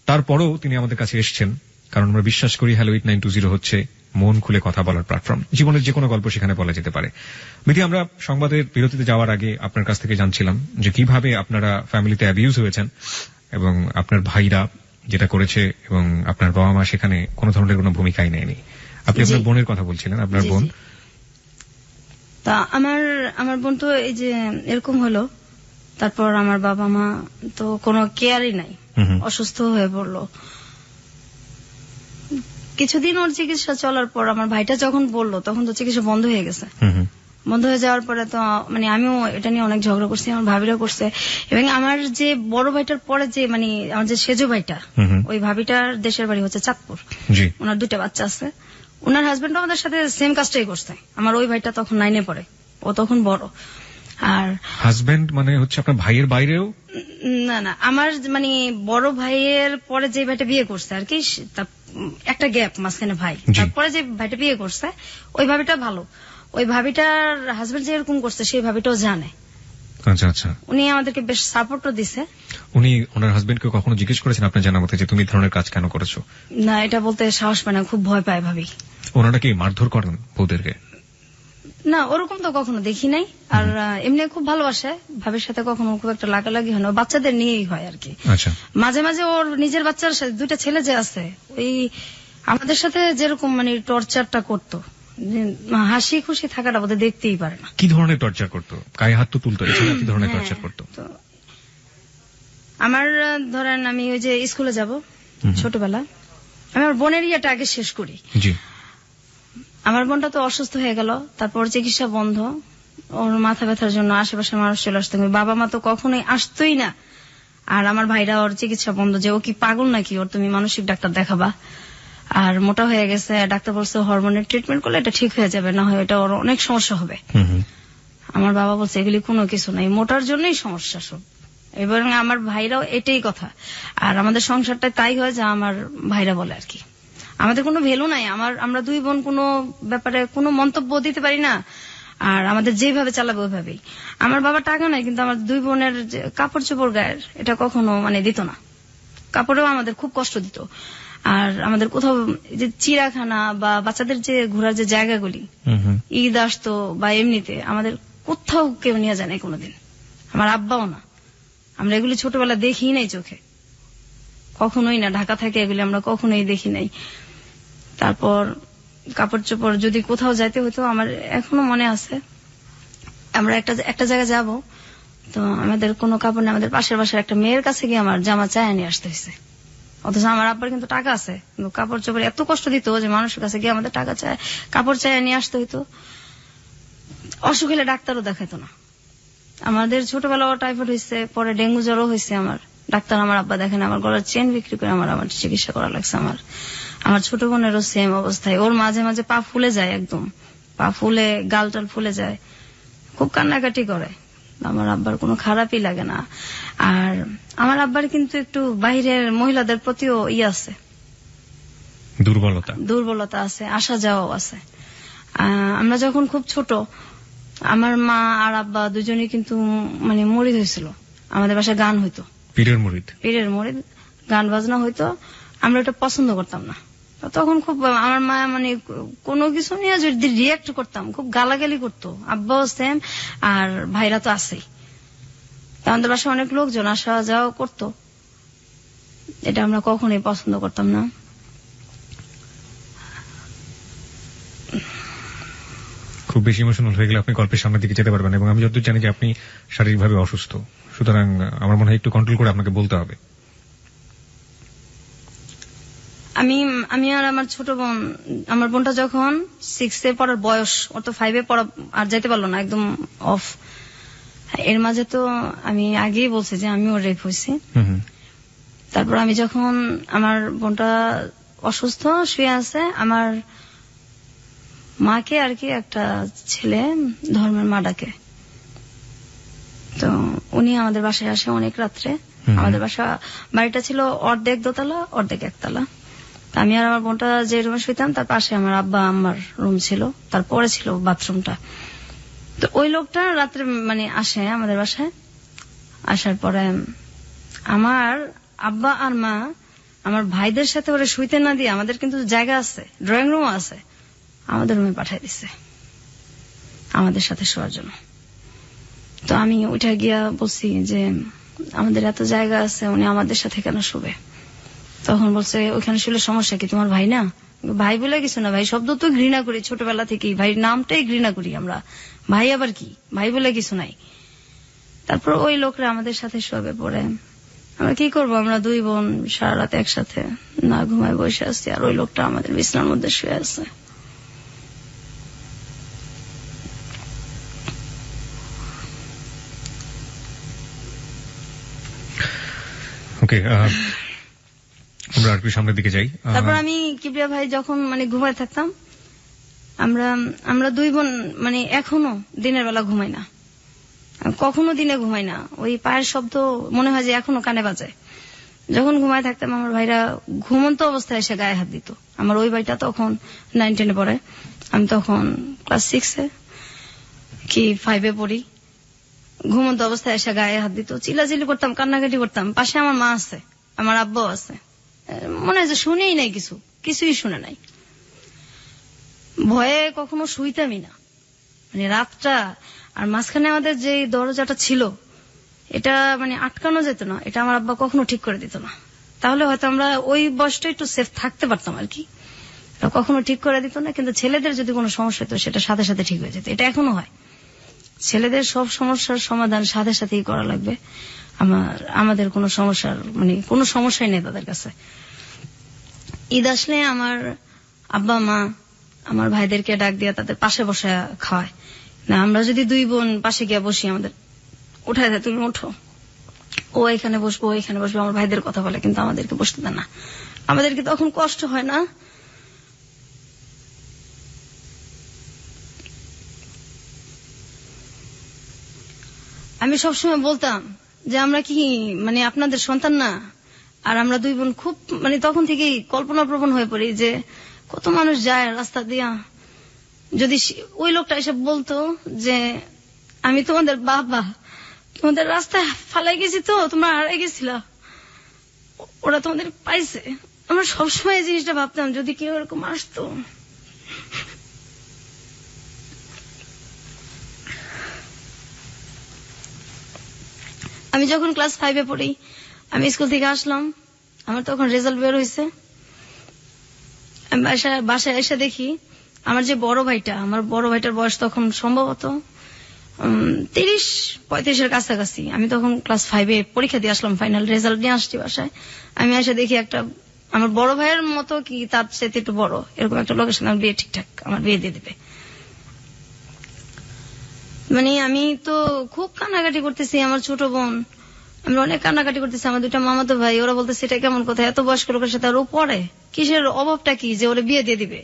তারপরেও তিনি আমাদের কাছে এসেছেন, কারণ আমরা বিশ্বাস করি হ্যালো 8920 হচ্ছে মন খুলে কথা বলার প্ল্যাটফর্ম। জীবনের যে কোনো গল্প সেখানে বলা যেতে পারে। বিথি, আমরা সংবাদের বিরতিতে যাওয়ার আগে আপনার কাছ থেকে জানছিলাম যে কিভাবে আপনারা ফ্যামিলিতে অ্যাবিউজ হয়েছেন এবং আপনার ভাইরা যেটা করেছে, এবং আপনার বাবা মা সেখানে কোনো ধরনের কোনো ভূমিকাই নেয়নি। আপনি আপনার বোনের কথা বলছিলেন, আপনার বোন। তা আমার বোন তো এই যে এরকম হলো, তারপর আমার বাবা মা তো কোনো কেয়ারই নাই, অসুস্থ হয়ে পড়লো। কিছুদিন ওর চিকিৎসা চলার পর আমার ভাইটা যখন বললো, তখন তো চিকিৎসা বন্ধ হয়ে গেছে। বন্ধ হয়ে যাওয়ার পরে তো মানে আমিও এটা নিয়ে অনেক ঝগড়া করছি, আমার ভাবিরা করছে। এবং আমার যে বড় ভাইটার পরে যে মানে আমার যে সেজো ভাইটা, ওই ভাবিটার দেশের বাড়ি হচ্ছে চাঁদপুর। জি। ওনার 2টা বাচ্চা আছে। ওনার হাজবেন্ড আমাদের সাথে সেম কাজটাই করছে। আমার ওই ভাইটা তখন 9-এ পড়ে, ও তখন বড়। আর হাজবেন্ড মানে হচ্ছে আপনার ভাইয়ের বাইরেও? না না, আমার মানে বড় ভাইয়ের পরে যে ভাইটা বিয়ে করছে আর কি, একটা গ্যাপ মাঝখানে ভাই, তারপরে যে ভাইটা বিয়ে করছে ওই ভাবিটা ভালো। ওই ভাবিটার হাজবেন্ড যেরকম করছে সেই ভাবিটাও জানে। আচ্ছা আচ্ছা। উনি আমাদেরকে বেশ সাপোর্টও দিছে। উনি ওনার হাজবেন্ডকে কখনো জিজ্ঞেস করেছেন আপনার জানা মতে যে তুমি এই ধরনের কাজ কেন করেছো? না, এটা বলতে সাহস পায় না, খুব ভয় পায় ভাবি। ওনারা কি মারধর করেন বউদেরকে? না, ওরকম তো কখনো দেখি নাই। আর এমনি খুব ভালোবাসে, ভাবির সাথে কখনো খুব একটা লাগালাগি হয় না, বাচ্চাদের নিয়েই হয় আর কি। আচ্ছা। মাঝে মাঝে ওর নিজের বাচ্চার সাথে 2টা ছেলে যে আছে, ওই আমাদের সাথে যেরকম মানে টর্চারটা করতো, হাসি খুশি থাকাটা বোধহয় দেখতেই পারে না। কি ধরনের টর্চার করতো? গায়ে হাত তো তুলতো, এছাড়া কি ধরনের টর্চার করতো? তো আমার ধরেন আমি ওই যে স্কুলে যাব ছোটবেলা, আমি আমার বোনের ইয়েটা আগে শেষ করি। জি। আমার বোনটা তো অসুস্থ হয়ে গেল, তারপর চিকিৎসা বন্ধ, ওর মাথা ব্যথার জন্য আশেপাশের মানুষ চলে আসতো, বাবা মা তো কখনোই আসতোই না। আর আমার ভাইরা ওর চিকিৎসা বন্ধ, যে ও কি পাগল নাকি, ওর তুমি মানসিক ডাক্তার দেখাবা। আর মোটা হয়ে গেছে, ডাক্তার বলছে হরমোনের ট্রিটমেন্ট করলে এটা ঠিক হয়ে যাবে, না হয় এটা ওর অনেক সমস্যা হবে। আমার বাবা বলছে এগুলি কোনো কিছু নাই, মোটার জন্যই সমস্যা সব। এবং আমার ভাইরাও এটাই কথা। আর আমাদের সংসারটা তাই হয় যা আমার ভাইরা বলে আর কি। আমাদের কোনো ভ্যালু নাই, আমরা 2 বোন কোনো ব্যাপারে কোনো মন্তব্য দিতে পারি না। আর আমাদের যেভাবে চালাবে ওইভাবেই। আমার বাবা টাকা নাই, কিন্তু আমার 2 বোনের কাপড় চোপড় গায়ের এটা কখনো মানে দিত না। কাপড়েও আমাদের খুব কষ্ট দিত। আর আমাদের কোথাও যে চিড়াখানা বা বাচ্চাদের যে ঘোরার যে জায়গাগুলি, ঈদ আসতো বা এমনিতে আমাদের কোথাও কেউ নিয়ে যায় নাই কোনোদিন, আমার আব্বাও না। আমরা এগুলি ছোটবেলা দেখি নাই চোখে, কখনোই না। ঢাকা থেকে এগুলি আমরা কখনোই দেখি নাই। তারপর কাপড় চোপড় যদি কোথাও যাইতে হতো, আমার এখনো মনে আছে, আমরা একটা জায়গায় যাব, তো আমাদের কোনো কাপড় নেই, আমাদের পাশের বাসার একটা মেয়ের কাছে গিয়ে আমার জামা চায় নিয়ে আসতে হয়েছে। অথচ আমার আব্বার কিন্তু টাকা আছে, কিন্তু কাপড় চোপড় এত কষ্ট দিত যে মানুষের কাছে গিয়ে আমাদের টাকা চায়, কাপড় চায় নিয়ে আসতে হইতো। অসুখ হলে ডাক্তারও দেখাইতো না। আমাদের ছোটবেলাও টাইফয়েড হয়েছে, পরে ডেঙ্গু জ্বরও হয়েছে, আমার ডাক্তার আমার আব্বা দেখেন, আমার গলার চেন বিক্রি করে আমার চিকিৎসা করা লাগছে। আমার ছোট বোনেরও সেম অবস্থায়, ওর মাঝে মাঝে পা ফুলে যায়, একদম পা ফুলে গাল টাল ফুলে যায়, খুব কান্নাকাটি করে। আমার আব্বার কোনো খারাপই লাগে না। আর আমার আব্বার কিন্তু একটু বাইরের মহিলাদের প্রতিও আছে, দুর্বলতা আছে, আসা যাওয়াও আছে। আমরা যখন খুব ছোট, আমার মা আর আব্বা দুজনেই কিন্তু মানে মরিদ হয়েছিল। আমাদের বাসায় গান হইতো, পীরের মরিদ গান বাজনা হইতো, আমরা এটা পছন্দ করতাম না। তখন খুব আমার মা মানে কোনো কিছু নিয়ে যদি রিয়াক্ট করতাম খুব গালাগালি করতো, আব্বাও সেম, আর ভাইরা তো আছেই। আমাদের বাসায় অনেক লোকজন আসা যাওয়া করতো, এটা আমরা কখনোই পছন্দ করতাম না। খুব বেশি ইমোশনাল হয়ে গেলে আপনি গল্পের সামনের দিকে যেতে পারবেন, এবং আমি যতদূর জানি যে আপনি শারীরিকভাবে অসুস্থ, সুতরাং আমার মনে হয় একটু কন্ট্রোল করে আপনাকে বলতে হবে। আমি আর আমার ছোট বোন, আমার বোনটা যখন 6-এ পড়ার বয়স, ও তো 5-এ পড়া আর যাইতে পারলো না, একদম অফ। এর মাঝে তো আমি আগেই বলছি যে আমিও রেপ হয়েছি। তারপর আমি যখন, আমার বোনটা অসুস্থ শুয়ে আছে, আমার মাকে আর কি একটা ছেলে ধর্মের মা ডাকে, তো উনি আমাদের বাসায় আসে অনেক রাত্রে। আমাদের বাড়িটা ছিল অর্ধেক দোতলা অর্ধেক একতলা। আমি আর আমার বোনটা যে রুমে শুইতাম তার পাশে আমার আব্বা আম্মার রুম ছিল, তারপরে ছিল বাথরুমটা। তো ওই লোকটা রাত্রে মানে আসে আমাদের বাসায়, আসার পরে আমার আব্বা আর মা আমার ভাইদের সাথে ওরা শুইতে না দিয়ে, আমাদের কিন্তু জায়গা আছে, ড্রয়িং রুম আছে, আমাদের রুমে পাঠিয়ে দিচ্ছে আমাদের সাথে শোয়ার জন্য। তো আমি ওইটা গিয়া বলছি যে আমাদের এত জায়গা আছে, উনি আমাদের সাথে কেন শুবে? তখন বলছে ওইখানে শুলে সমস্যা কি, তোমার ভাই না? ভাই বলে কিছু না, ভাই শব্দ তো ঘৃণা করি ছোটবেলা থেকেই, ভাই নামটাই ঘৃণা করি আমরা, ভাই আবার কি, ভাই বলে কিছু নাই। তারপর ওই লোকরা আমাদের সাথে শোবে। পরে আমরা কি করবো, আমরা 2 বোন সারা রাত একসাথে না ঘুমায় বসে আছি, আর ওই লোকটা আমাদের বিছানার মধ্যে শুয়ে আছে। ওকে, আমরা আর একটু সামনের দিকে যাই। তারপর আমি কিবরিয়া ভাই যখন মানে ঘুমায় থাকতাম, আমরা দুই বোন মানে এখনো দিনের বেলা ঘুমাই না, কখনো দিনে ঘুমাই না। ওই পায়ের শব্দ মনে হয় যে এখনো কানে বাজে। যখন ঘুমায় থাকতাম আমার ভাইরা ঘুমন্ত অবস্থায় এসে গায়ে হাত দিত। আমার ওই ভাইটা তখন 9-10 পড়ে, আমি তখন ক্লাস 6 কি 5 পড়ি। ঘুমন্ত অবস্থায় এসে গায়ে হাত দিত, চিল্লাচিল্লি করতাম, কান্নাকাটি করতাম। পাশে আমার মা আছে, আমার আব্বাও আছে, মনে হয় যে শুনেই নাই, কিছুই শুনে নাই। ভয়ে কখনো শুইতামই না, মানে রাতটা। আর মাঝখানে আমাদের যে দরজাটা ছিল এটা মানে আটকানো যেত না, এটা আমার আব্বা কখনো ঠিক করে দিত না। তাহলে হয়তো আমরা ওই বয়সটা একটু সেফ থাকতে পারতাম আর কি। কখনো ঠিক করে দিত না, কিন্তু ছেলেদের যদি কোনো সমস্যা হতো সেটা সাথে সাথে ঠিক হয়ে যেত। এটা এখনো হয়, ছেলেদের সব সমস্যার সমাধান সাথে সাথেই করা লাগবে। আমাদের কোনো সমস্যার মানে কোনো সমস্যাই নেই তাদের কাছে। ঈদ আসলে আমার আব্বা মা আমার ভাইদেরকে ডাক দিয়ে তাদের পাশে বসে খাওয়ায় না। আমরা যদি দুই বোন পাশে গিয়ে বসি, আমাদের উঠায় দেয়, তুমি ওঠো, ও এখানে বসবো, ও এখানে বসবো। আমার ভাইদের কথা বলে, কিন্তু আমাদেরকে বসতে দেয় না। আমাদেরকে তখন কষ্ট হয় না। আমি সবসময় বলতাম যে আমরা কি মানে আপনাদের সন্তান না? আর আমরা দুই বোন খুব মানে তখন থেকেই কল্পনা প্রবণ হয়ে পড়ি যে কত মানুষ যায় রাস্তা দিয়া, যদি ওই লোকটা এসে বলতো যে আমি তোমাদের বাবা, তোমাদের রাস্তায় ফালাই গেছি, তো তোমরা হারাই গেছিলা, ওরা তোমাদের পাইছে। আমরা সবসময় এই জিনিসটা ভাবতাম, যদি কেউ এরকম আসতো। আমি যখন ক্লাস 5 পড়ি, আমি স্কুল থেকে আসলাম, আমার তখন রেজাল্ট বের হয়েছে। আমি বাসায় এসে দেখি আমার যে বড় ভাইটা, আমার বড় ভাইটার বয়স তখন সম্ভবত 30-35 কাছাকাছি। আমি তখন ক্লাস 5 পরীক্ষা দিয়ে আসলাম, ফাইনাল রেজাল্ট নিয়ে আসছি বাসায়। আমি এসে দেখি একটা আমার বড় ভাইয়ের মতো কি তার সাথে একটু বড় এরকম একটা লোকের সাথে আমার বিয়ে ঠিকঠাক আমার বিয়ে দিয়ে দিবে। মানে আমি তো খুব কান্নাকাটি করতেছি, আমার ছোট বোন, আমরা অনেক কান্নাকাটি করতেছি। আমার দুইটা মামাতো ভাই, ওরা বলতেছে এটা কেমন কথা, এত বয়স্ক লোকের সাথে আর ও পড়ে, কিসের অভাবটা কি যে ওরা বিয়ে দিয়ে দিবে।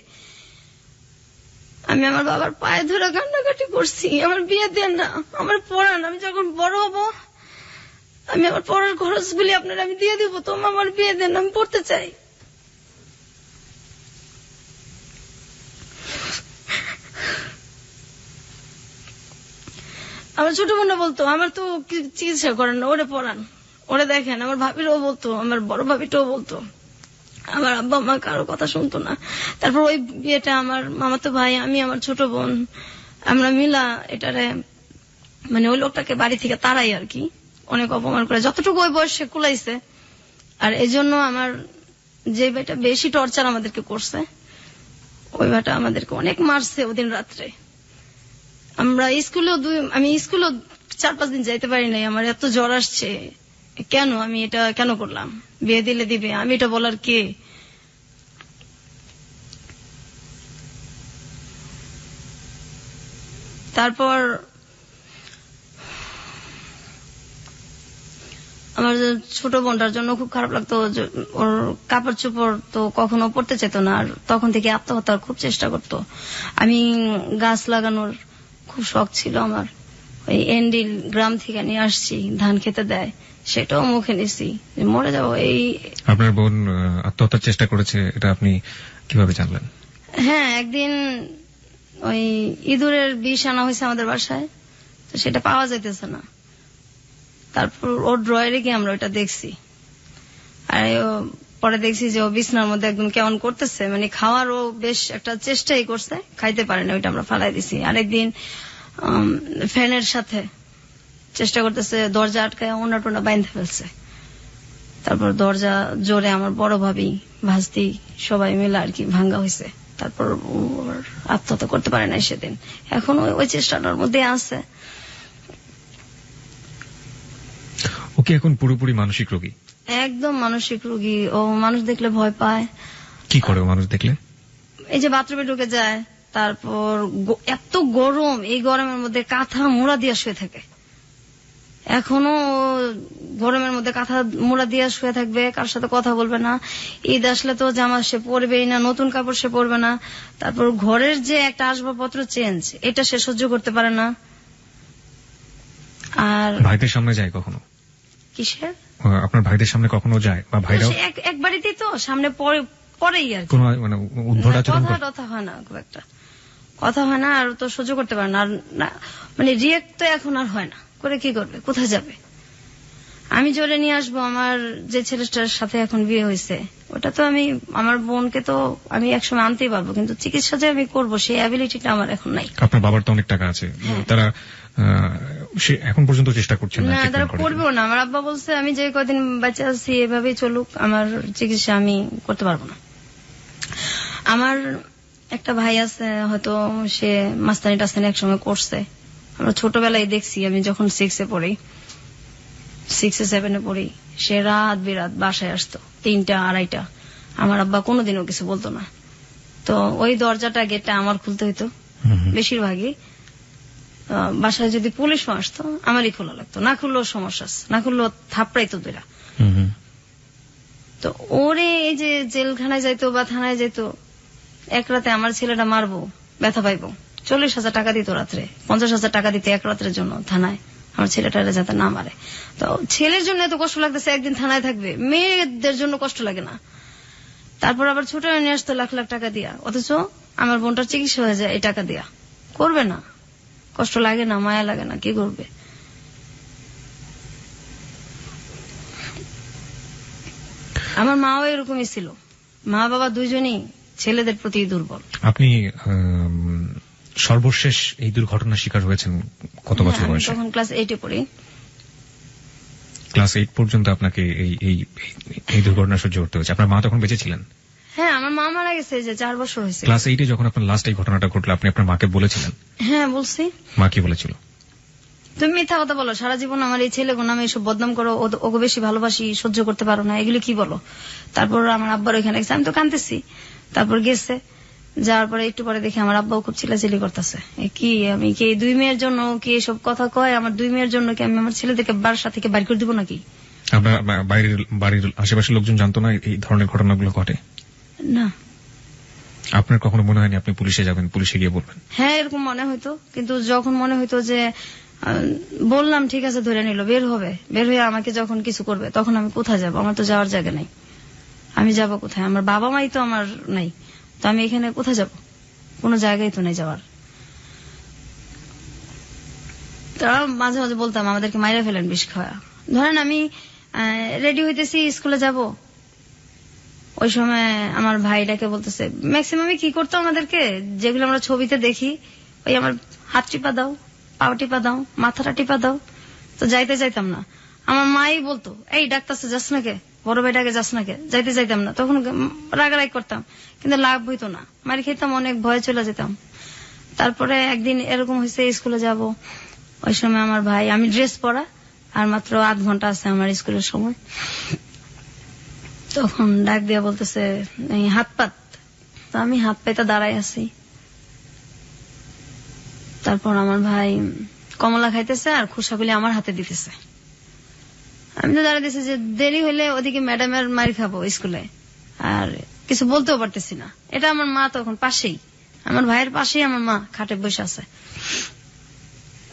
আমি আমার বাবার পায়ে ধরে কান্নাকাটি করছি, আমার বিয়ে দেন না, আমার পড়ান, আমি যখন বড় হব আমি আমার পড়ার খরচগুলি আপনার আমি দিয়ে দিব, তো আমার বিয়ে দেন, আমি পড়তে চাই। আমার ছোট বোনরা বলতো আমার তো চিকিৎসা করেন না, ওরে পড়ান, ওরে দেখেন। আমার ভাবিরাও বলতো, আমার বড় ভাবিটাও বলতো। আমার আব্বা মা কারো কথা শুনতো না। তারপর ওই বিয়েটা আমার মামাতো ভাই, আমি, আমার ছোট বোন, আমরা মিলা এটারে মানে ওই লোকটাকে বাড়ি থেকে তাড়াই আর কি, অনেক অপমান করে যতটুকু ওই বয়সে কুলাইছে। আর এই জন্য আমার যে ভাইটা বেশি টর্চার আমাদেরকে করছে, ওই ভাইটা আমাদেরকে অনেক মারছে ওদিন রাত্রে। আমি স্কুলেও 4-5 দিন যাইতে পারি নাই, আমার এত জ্বর আসছে। কেন আমি এটা কেন করলাম? বিয়ে দিলে দিবে, আমি এটা বলার কে? তারপর আমার ছোট বোনটার জন্য খুব খারাপ লাগতো, ওর কাপড় চোপড় তো কখনো পড়তে চেত না, আর তখন থেকে আত্মহত্যার খুব চেষ্টা করতো। আমি গাছ লাগানোর খুব শখ ছিল আমার, ওই এন্ডিল গ্রাম থেকে নিয়ে আসছি, ধান খেতে দেয়, সেটাও মুখে নিছি, মরে যাবো। এই আপনার বোন আত্মহত্যার চেষ্টা করেছে, এটা আপনি কিভাবে জানলেন? হ্যাঁ, একদিন ওই ইঁদুরের বিষ আনা হয়েছে আমাদের বাসায়, তো সেটা পাওয়া যাইতেছে না। তারপর ওর ড্রয়ারে গিয়ে আমরা ওইটা দেখছি, আর পরে দেখছি যে ও বিছনার মধ্যে একদম কেমন করতেছে, মানে খাওয়ার ও বেশ একটা চেষ্টাই করছে, খাইতে পারে না, ওইটা আমরা ফালাই দিছি। আরেকদিন ফ্যানের সাথে চেষ্টা করতেছে, দরজা আটকায় ওনা টোনা বাইন্ধে ফেলছে। তারপর দরজা জোরে আমার বড় ভাবি, ভাস্তি সবাই মিলে আর কি ভাঙ্গা হয়েছে। তারপর আত্মহত্যা করতে পারে না সেদিন, এখন ওই চেষ্টাটার মধ্যে আছে। ওকে এখন পুরোপুরি মানসিক রোগী? একদম মানসিক রোগী। ও মানুষ দেখলে ভয় পায়। কি করে মানুষ দেখলে? এই যে বাথরুমে ঢুকে যায়, তারপর এত গরম, এই গরমের মধ্যে কাঁথা মোড়া দিয়ে শুয়ে থাকে, এখনো গরমের মধ্যে কাঁথা মোড়া দিয়ে শুয়ে থাকবে, কার সাথে কথা বলবে না। ঈদ আসলে তো জামা সে পরবেই না, নতুন কাপড় সে পরবে না। তারপর ঘরের যে একটা আসবাবপত্র চেঞ্জ, এটা সে সহ্য করতে পারে না। আর ভাইদের সামনে যায় কখনো? কিসের? আপনার ভাইদের সামনে কখনো যায় বা ভাইরাও? এক বাড়িতেই তো, সামনে পরেই আর কি। কোনো মানে উদ্ভট আচরণ করে? কথা হয় না, খুব একটা কথা হয় না, আর তো সহ্য করতে পারে না। আর মানে রিয়েক্ট তো এখন আর হয় না, করে কি করবে, কোথায় যাবে? আমি জোরে নিয়ে আসবো, আমার যে ছেলেটার সাথে এখন বিয়ে হয়েছে ওটা তো আমি, আমার বোনকে তো আমি একসময় আনতেই পারবো, কিন্তু চিকিৎসা যে আমি করবো সেই অ্যাবিলিটিটা আমার এখন নাই। আপনার বাবার তো অনেক টাকা আছে, তারা সে এখন পর্যন্ত চেষ্টা করছেন না? না, তারা করবেও না। আমার আব্বা বলছে আমি যে কদিন বাচ্চা আছি এভাবেই চলুক, আমার চিকিৎসা আমি করতে পারবো না। আমার একটা ভাই আছে, হয়তো সে মাস্তানি টাস্তানি একসময় করছে, আমরা ছোটবেলায় দেখছি। আমি যখন 6-এ পড়ি, 6-7-এ পড়ি, সে রাত বিরাত বাসায় আসতো 3টা 2:30টা। আমার আব্বা কোনোদিনও কিছু বলতো না। তো ওই দরজাটা গেটটা আমার খুলতে হইতো বেশিরভাগই। বাসায় যদি পুলিশও আসতো আমারই খোলা লাগতো, না খুললেও সমস্যা আছে, না খুললেও থাপড়াইতো দুইটা। তো ওরে এই যে জেলখানায় যাইতো বা থানায় যাইতো, এক রাতে আমার ছেলেটা মারবো, ব্যথা পাইবো, 40,000 টাকা দিত রাত্রে, 50,000 টাকা দিতে এক রাতের জন্য থানায়, আমার ছেলেটারে যাতে না মারে। তো ছেলের জন্য এত কষ্ট লাগতেছে, একদিন থানায় থাকবে, মেয়েদের জন্য কষ্ট লাগে না। তারপর আবার ছোট নিয়ে আসতো লাখ লাখ টাকা দিয়া, অথচ আমার বোনটার চিকিৎসা হয়ে যায় এই টাকা দিয়া। করবে না? কষ্ট লাগে না, মায়া লাগে না? কি করবে? আমার মাও এরকমই ছিল, মা বাবা দুইজনই ছেলেদের প্রতি দুর্বল। আপনি সর্বশেষ এই দুর্ঘটনার শিকার হয়েছেন কত বছর বয়সে? তখন ক্লাস 8-এ পড়ি। ক্লাস 8 পর্যন্ত আপনাকে এই দুর্ঘটনা সহ্য করতে হয়েছে? আপনার মা তখন বেঁচে ছিলেন? হ্যাঁ, আমার মা মারা গেছে যে 4 বছর হয়েছে। ক্লাস 8-এ যখন আপনার লাস্ট এই ঘটনাটা ঘটলো, আপনি আপনার মাকে বলেছিলেন? হ্যাঁ, বলছি। মা কি বলেছিল? তুমি মিথ্যা কথা বলো, সারা জীবন আমার এই ছেলে নামে এসব বদনাম করো, ওকে বেশি ভালোবাসি, সহ্য করতে পারো না, এগুলো কি বলো? তারপর আমার আব্বার ওইখানে গেছে, আমি তো কাঁদতেছি। তারপর গেছে, যাওয়ার পরে একটু পরে দেখি আমার আব্বাও খুব চিল্লাচিল্লি করতেছে, কি আমি কি 2 মেয়ের জন্য কি এসব কথা কয়? আমার 2 মেয়ের জন্য কি আমি আমার ছেলেদেরকে বাসা থেকে বাইর করে দিব নাকি? আপনার বাড়ির আশেপাশের লোকজন জানতো না এই ধরনের ঘটনাগুলো ঘটে? না। আপনার কখনো মনে হয়নি আপনি পুলিশে যাবেন, পুলিশে গিয়ে বলবেন? হ্যাঁ, এরকম মনে হইতো, কিন্তু যখন মনে হইতো যে বললাম ঠিক আছে ধরে নিল, বের হয়ে আমাকে যখন কিছু করবে, তখন আমি কোথায় যাব? আমার তো যাওয়ার জায়গা নাই, আমি যাব কোথায়? আমার বাবা মাই তো আমার নাই, তো আমি এখানে কোথায় যাব? কোনো জায়গায় তো নেই যাওয়ার। তারা মাঝে মাঝে বলতাম আমাদেরকে মাইরা ফেলেন বিষ খাওয়া। ধরেন আমি রেডি হইতেছি স্কুলে যাব, ওই সময় আমার ভাইটাকে বলতেছে, ম্যাক্সিমামই কি করতো আমাদেরকে, যেগুলো আমরা ছবিতে দেখি, ওই আমার হাত টিপা দাও, পা টিপা দাও, মাথাটা টিপা দাও। তো যাইতে চাইতাম না। আমার মাই বলতো, এই ডাক্তারছে যাস নাকে, বড় ভাইটাকে যাস নাকে, যাইতে চাইতাম না। তখন রাগারাগ করতাম, কিন্তু লাভ হইতো না, মারি খেতাম, অনেক ভয়ে চলে যেতাম। তারপরে একদিন এরকম হয়েছে, স্কুলে যাব, ওই সময় আমার ভাই, আমি ড্রেস পরা আর মাত্র 8 ঘন্টা আছে আমার স্কুলের সময়, তখন ডাক দিয়া বলতেছে হাত পাত। তো আমি হাত পাইতে দাঁড়াই আছি। তারপর আমার ভাই কমলা খাইতেছে আর খোসাগুলি আমার হাতে দিতেছে। আমি তো দাঁড়াই দিয়েছি যে দেরি হইলে ওদিকে ম্যাডামের মার খাবো স্কুলে, আর কিছু বলতেও পারতেছি না। এটা আমার মা তখন পাশেই, আমার ভাইয়ের পাশেই আমার মা খাটে বসে আছে।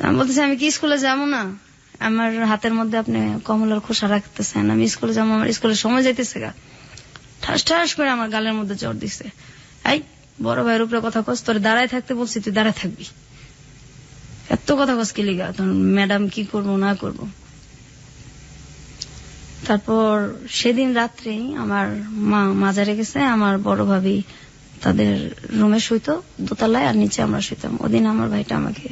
আমি বলতেছি আমি কি স্কুলে যাবো না? আমার হাতের মধ্যে আপনি কমলার খোসা রাখতেছেন, আমি স্কুলে যাবো, আমার স্কুলের সময় যাইতেছে গা। ঠাস ঠাস করে আমার গালের মধ্যে জ্বর দিছে। এই বড় ভাইয়ের উপরে কথা কস, তোর দাঁড়ায় থাকতে বলছি, তুই দাঁড়ায় থাকবি, এত কথা কস কি লিগা? তখন ম্যাডাম কি করবো না করবো। তারপর সেদিন রাত্রে আমার মা মাজারে গেছে, আমার বড় ভাবি তাদের রুমে শুইতো দোতলায়, আর নিচে আমরা শুইতাম। ওদিন আমার ভাইটা আমাকে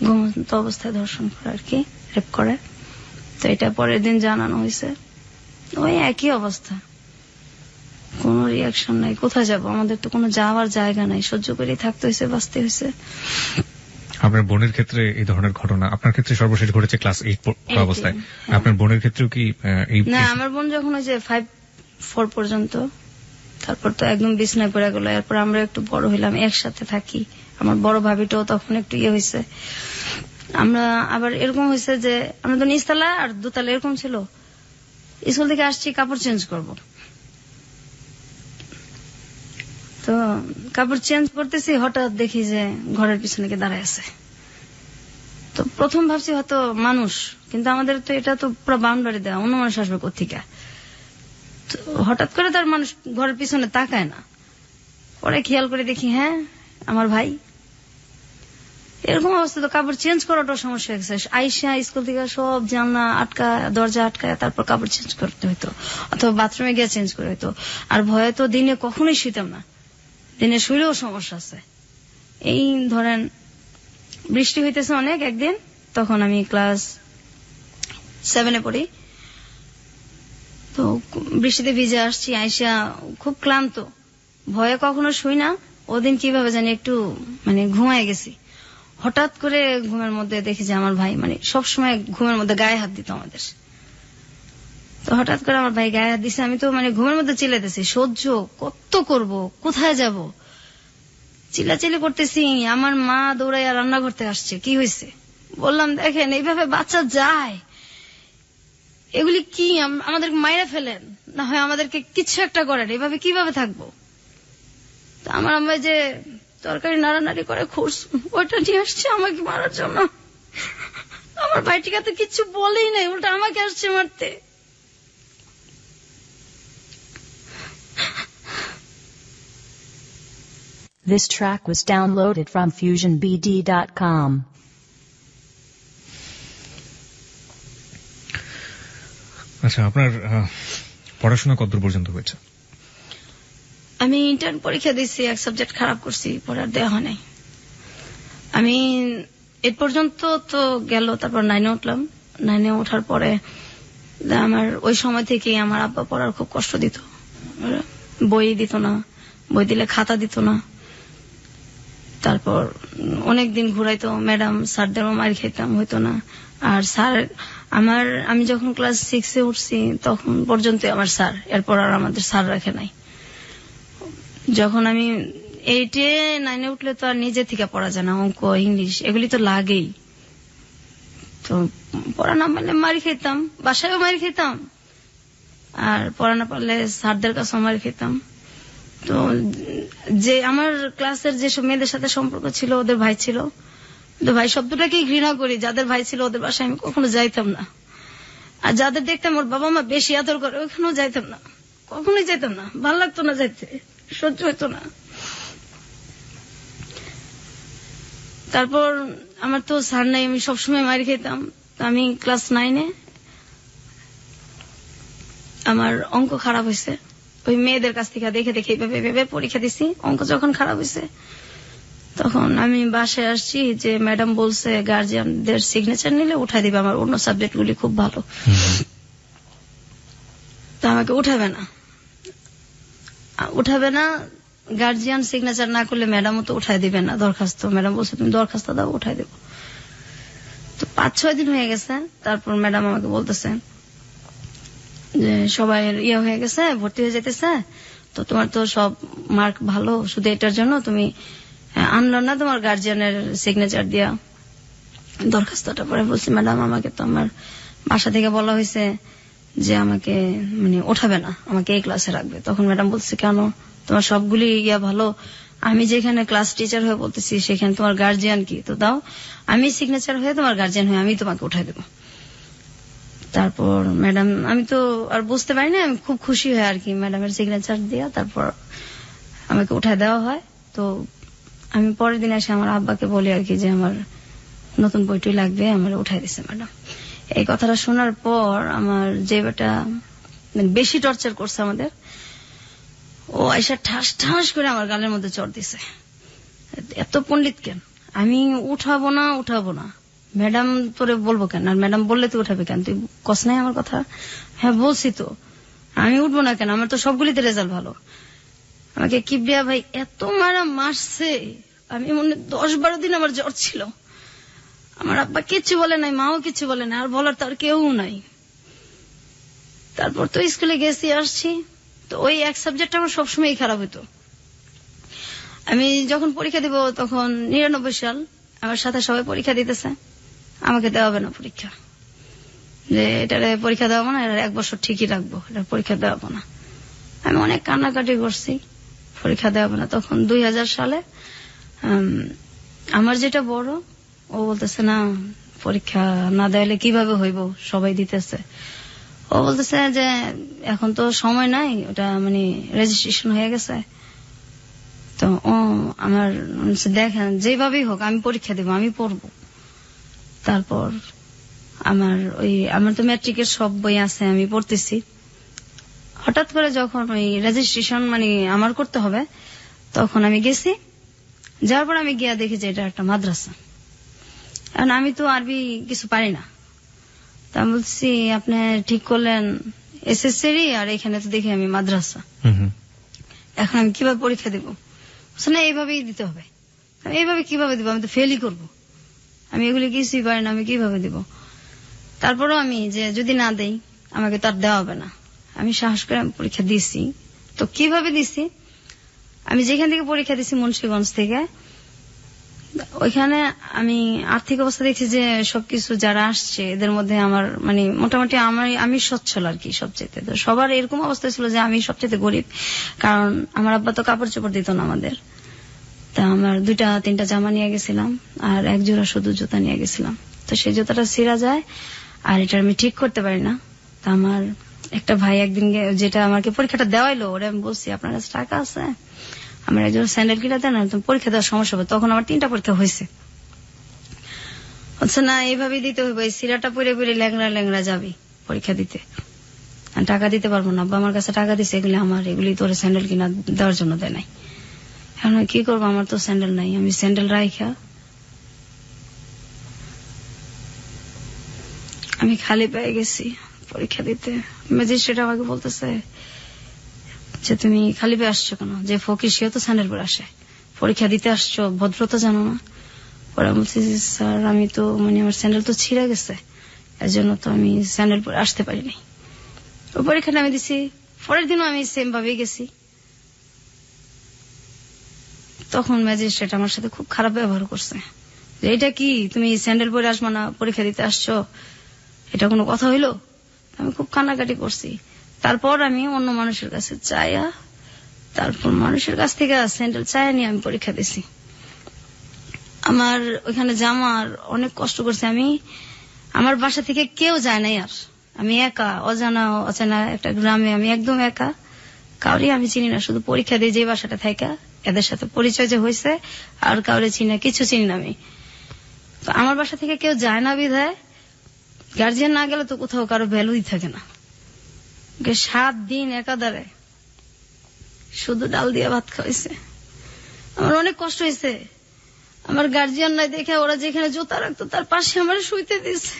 ঘুমন্ত অবস্থায় ধর্ষণ করে আর কি, রেপ করে। তো এটা পরের দিন জানানো হয়েছে। ওই একই অবস্থা, কোন রিয়াকশন নাই। কোথায় যাব? আমাদের তো কোনো যাওয়ার জায়গা নাই, সহ্য করে থাকতে হয়েছে, বাঁচতে হয়েছে। আপনার বোনের ক্ষেত্রে এই ধরনের ঘটনা, আপনার ক্ষেত্রে সর্বশেষ ঘটেছে ক্লাস 8 অবস্থায়, আপনার বোনের ক্ষেত্রেও কি? না, আমার বোন যখন ওই যে 5-4 পর্যন্ত, তারপর তো একদম বিছনায় পড়ে গেল। এরপর আমরা একটু বড় হইলাম, একসাথে থাকি। আমার বড় ভাবিটাও তখন একটু ইয়ে হয়েছে, আমরা আবার এরকম হয়েছে যে আমরা তো নিচতলা আর দোতলা এরকম ছিল, স্কুল থেকে আসছি কাপড় চেঞ্জ করব, তো কাপড় চেঞ্জ করতেছি, হঠাৎ দেখি যে ঘরের পিছনে কে দাঁড়ায় আছে। তো প্রথম ভাবছি হয়তো মানুষ, কিন্তু আমাদের তো এটা তো পুরো বাউন্ডারি দেওয়া, অন্য মানুষ আসবে কোথেকে। তো হঠাৎ করে তার মানুষ ঘরের পিছনে তাকায় না, পরে খেয়াল করে দেখি হ্যাঁ আমার ভাই। এরকম অবস্থা তো কাপড় চেঞ্জ করাটাও সমস্যা হয়ে গেছে। আইসা স্কুল থেকে সব জানলা আটকা, দরজা আটকায়, তারপর কাপড় চেঞ্জ করতে হইতো, অথবা বাথরুমে গিয়ে চেঞ্জ করে হইতো। আর ভয়ে তো দিনে কখনোই শুইতাম না, দিনে শুইলেও সমস্যা আছে। এই ধরেন বৃষ্টি হইতেছে অনেক একদিন, তখন আমি ক্লাস 7 পড়ি, তো বৃষ্টিতে ভিজে আসছি, আইসা খুব ক্লান্ত, ভয়ে কখনো শুই না। ওদিন কিভাবে জানি একটু ঘুমায় গেছি, হঠাৎ করে ঘুমের মধ্যে দেখি যে আমার ভাই সবসময় ঘুমের মধ্যে গায়ে হাত দিত আমাদের। তো হঠাৎ করে আমার ভাই গায়ে হাত দিছে, আমি তো ঘুমের মধ্যে চিল্লাইতেছি, সহ্য কত করব, কোথায় যাব, চিল্লাচিল্লি করতেছি। আমার মা দৌড়াইয়া রান্না করতে আসছে, কি হয়েছে বললাম, দেখেন এইভাবে বাচ্চা যায়, এগুলি কি আমাদের মাইরা ফেলেন, না হয় আমাদেরকে কিছু একটা করেন, এইভাবে কিভাবে থাকবো। তো আমার আম্মা যে তরকারি নাড়ানাড়ি করে খুঁড়স, ওইটা নিয়ে আসছে আমাকে মারার জন্য। আমার ভাইটিকে তো কিচ্ছু বলেই নাই, উল্টা আমাকে আসছে মারতে। This track was downloaded from FusionBD.com. আচ্ছা, আপনার পড়াশোনা কতদূর পর্যন্ত হয়েছে? আমি ইন্টার্ন পরীক্ষা দিচ্ছি, এক সাবজেক্ট খারাপ করছি, পরে আর দেওয়া হয় নাই। আমি এর পর্যন্ত তো গেল, তারপর 9-এ উঠলাম। 9-এ ওঠার পরে আমার ওই সময় থেকে আমার আব্বা পড়ার খুব কষ্ট দিত, বই দিত না, বই দিলে খাতা দিত না। তারপর অনেকদিন ঘুরাইতো, ম্যাডাম স্যারদেরও মার খেতাম, হইতো না। আর স্যার আমি যখন ক্লাস 6-এ উঠছি তখন পর্যন্ত আমার স্যার, এরপর আর আমাদের স্যার রাখে নাই। যখন আমি 8-এ 9-এ উঠলে তো আর নিজে থেকে পড়া যায় না, অঙ্ক ইংলিশ এগুলি তো লাগেই। তো পড়া না পারলে মারি খেতাম, বাসায়ও মারি খেতাম, আর পড়া না পারলে স্যারদের কাছেও মারি খেতাম। তো যে আমার ক্লাসের যেসব মেয়েদের সাথে সম্পর্ক ছিল, ওদের ভাই ছিল, তো ভাই শব্দটাকেই ঘৃণা করি। যাদের ভাই ছিল ওদের বাসায় আমি কখনো যাইতাম না, আর যাদের দেখতাম ওর বাবা মা বেশি আদর করে ওখানেও যাইতাম না, কখনোই যাইতাম না, ভালো লাগতো না যাইতে, সহ্য হইতো না। তারপর আমার তো স্যার নাই, আমি সবসময় মারি খেতাম। আমি ক্লাস 9-এ আমার অঙ্ক খারাপ হয়েছে, ওই মেয়েদের কাছ থেকে দেখে দেখে ভেবে পরীক্ষা দিছি। অঙ্ক যখন খারাপ হয়েছে তখন আমি বাসায় আসছি, যে ম্যাডাম বলছে গার্জিয়ানদের সিগনেচার নিলে উঠাই দিবে, আমার অন্য সাবজেক্ট গুলি খুব ভালো, তো আমাকে উঠাবে না, গার্জিয়ান সিগনেচার না করলে ম্যাডামও তো উঠাই দিবে না দরখাস্ত। ম্যাডাম বলছে তুমি দরখাস্ত দাও, উঠাই দেবো। তো 5-6 দিন হয়ে গেছে, তারপর ম্যাডাম আমাকে বলতেছে যে সবাই হয়ে গেছে, ভর্তি হয়ে যেতেছে, তো তোমার তো সব মার্ক ভালো, শুধু এটার জন্য তুমি আনলো না তোমার গার্জিয়ানের সিগনেচার দিয়া দরখাস্তটা। পরে বলছি ম্যাডাম আমাকে তো আমার বাসা থেকে বলা হয়েছে যে আমাকে ওঠাবে না, আমাকে এই ক্লাসে রাখবে। তখন ম্যাডাম বলছে কেন, তোমার সবগুলি ভালো, আমি যেখানে ক্লাস টিচার হয়ে বলতেছি সেখানে তোমার গার্জিয়ান কি, তো দাও আমি সিগনেচার হয়ে তোমার গার্জিয়ান হয়ে আমি তোমাকে উঠাই দেবো। তারপর ম্যাডাম, আমি তো আর বুঝতে পারি না, আমি খুব খুশি হয়ে আর কি ম্যাডামের সিগনেচার দিয়া তারপর আমাকে উঠাই দেওয়া হয়। তো আমি পরের দিন এসে আমার আব্বাকে বলি আর কি যে আমার নতুন বইটি লাগবে, আমার উঠাই দিচ্ছে ম্যাডাম। এই কথাটা শোনার পর আমার যে বেটা বেশি টর্চার করছে আমাদের, ও এসে ঠাস ঠাস করে আমার গালের মধ্যে চড় দিছে, এত পণ্ডিত কেন, আমি উঠাবো না, ম্যাডাম তোরে বলবো কেন, আর ম্যাডাম বললে তুই উঠাবে কেন, তুই কস নাই আমার কথা। হ্যাঁ বলছি তো, আমি উঠবো না কেন, আমার তো সবগুলিতে রেজাল্ট ভালো। আমাকে কিবরিয়া ভাই এত মারছে, আমি মনে 10-12 দিন আমার জ্বর ছিল। আমার আব্বা কিচ্ছু বলে নাই, মাও কিছু বলে নাই, আর বলার তো আর কেউ নাই। তারপর তো স্কুলে গেছি আসছি, তো ওই এক সাবজেক্ট আমার সবসময় খারাপ হতো। আমি যখন পরীক্ষা দিব তখন 99 সাল, আমার সাথে সবাই পরীক্ষা দিতেছে, আমাকে দেওয়া হবে না পরীক্ষা, যে এটারে পরীক্ষা দেওয়া না, এটা 1 বছর ঠিকই রাখবো, এটা পরীক্ষা দেওয়া না। আমি অনেক কান্নাকাটি করছি, পরীক্ষা দেওয়া না। তখন 2000 সালে আমার যেটা বড়, ও বলতেছে না পরীক্ষা না দেওয়ালে কিভাবে হইব, সবাই দিতেছে। ও বলতেছে যে এখন তো সময় নাই, ওটা মানে রেজিস্ট্রেশন হয়ে গেছে। তো ও আমার দেখেন যেভাবেই হোক আমি পরীক্ষা দেবো, আমি পড়বো। তারপর আমার তো ম্যাট্রিকের সব বই আছে, আমি পড়তেছি। হঠাৎ করে যখন ওই রেজিস্ট্রেশন মানে আমার করতে হবে, তখন আমি গেছি। যাওয়ার পর আমি গিয়া দেখি যে এটা একটা মাদ্রাসা। কারণ আমি তো আরবি কিছু পারি না। তা আমি বলছি আপনি ঠিক করলেন এসএসসি, আর এখানে তো দেখি আমি মাদ্রাসা, এখন আমি কিভাবে পরীক্ষা দেবো? না এইভাবেই দিতে হবে। এইভাবে কিভাবে দিব, আমি তো ফেলই করবো, আমি এগুলি কিছুই পারি না, আমি কিভাবে দিব? তারপরেও আমি যে যদি না দেই আমাকে তার দেওয়া হবে না, আমি সাহস করে পরীক্ষা দিছি। তো কিভাবে দিছি, আমি যেখান থেকে পরীক্ষা দিছি মুন্সিগঞ্জ থেকে, ওইখানে আমি আর্থিক অবস্থা দেখছি যে সবকিছু যারা আসছে এদের মধ্যে আমার মানে মোটামুটি আমি সচ্ছল আর কি সবচেয়ে। তো সবার এরকম অবস্থা ছিল যে আমি সবচেয়ে গরিব, কারণ আমার আব্বা তো কাপড় চোপড় দিত না আমাদের। তা আমার 2-3টা জামা নিয়ে গেছিলাম, আর 1 জোড়া শুধু জুতা নিয়ে গেছিলাম। তো সেই জুতাটা ছিঁড়া যায়, আর এটা আমি ঠিক করতে পারি না। তা আমার একটা ভাই একদিন যেটা আমাকে পরীক্ষাটা দেওয়াইলো, ওরা আমি বলছি আপনার কাছে টাকা আছে, আমার একজন স্যান্ডেল কিনা দেন, পরীক্ষা দেওয়ার সমস্যা হবে। তখন আমার 3টা পরীক্ষা হয়েছে। আচ্ছা না এইভাবেই দিতে হইব, এই সিরাটা পরে পরে ল্যাংড়া ল্যাংড়া যাবি পরীক্ষা দিতে, টাকা দিতে পারবো না। আব্বা আমার কাছে টাকা দিছে, এগুলি তোর স্যান্ডেল কিনা দেওয়ার জন্য দেয় নাই। এখন কি করবো, আমার তো স্যান্ডেল নাই। আমি স্যান্ডেল রাইখা আমি খালি পেয়ে গেছি পরীক্ষা দিতে। ম্যাজিস্ট্রেট আমাকে বলতেছে যে তুমি খালি পেয়ে আসছো কেন, যে ফকির সেও তো স্যান্ডেল পরে আসে, পরীক্ষা দিতে আসছো, ভদ্রতা জানো না? পরে বলছি স্যার আমি তো মানে আমার স্যান্ডেল তো ছিঁড়ে গেছে, এর জন্য তো আমি স্যান্ডেল পরে আসতে পারিনি। ওই পরীক্ষাটা আমি দিছি, পরের দিনও আমি সেম ভাবেই গেছি। তখন ম্যাজিস্ট্রেট আমার সাথে খুব খারাপ ব্যবহার করছে, যে এটা কি তুমি স্যান্ডেল পরে আসবা না, পরীক্ষা দিতে আসছো, এটা কোনো কথা হইলো? আমি খুব কান্নাকাটি করছি। তারপর আমি অন্য মানুষের কাছে চাইয়া, তারপর মানুষের কাছ থেকে স্যান্ডেল চাইয়া নিয়ে আমি পরীক্ষা দিছি। আমার ওইখানে জামার অনেক কষ্ট করছে আমি, আমার বাসা থেকে কেউ যায় নাই, আর আমি একা অজানা একটা গ্রামে, আমি একদম একা, কাউরি আমি চিনি না, শুধু পরীক্ষা দিয়ে যে বাসাটা থাকা এদের সাথে পরিচয় যে হয়েছে, আর কাউরে চিনি না, কিছু চিনি না আমি। তো আমার বাসা থেকে কেউ যায় না বিধায় গার্জিয়ান না গেলে তো কোথাও কারো ভ্যালুই থাকে না। 7 দিন একাধারে শুধু ডাল দিয়ে ভাত খাওয়াইছে, আমার অনেক কষ্ট হয়েছে। আমার গার্জিয়ান নাই দেখে ওরা যেখানে জুতা রাখতো তার পাশে আমার শুইতে দিছে,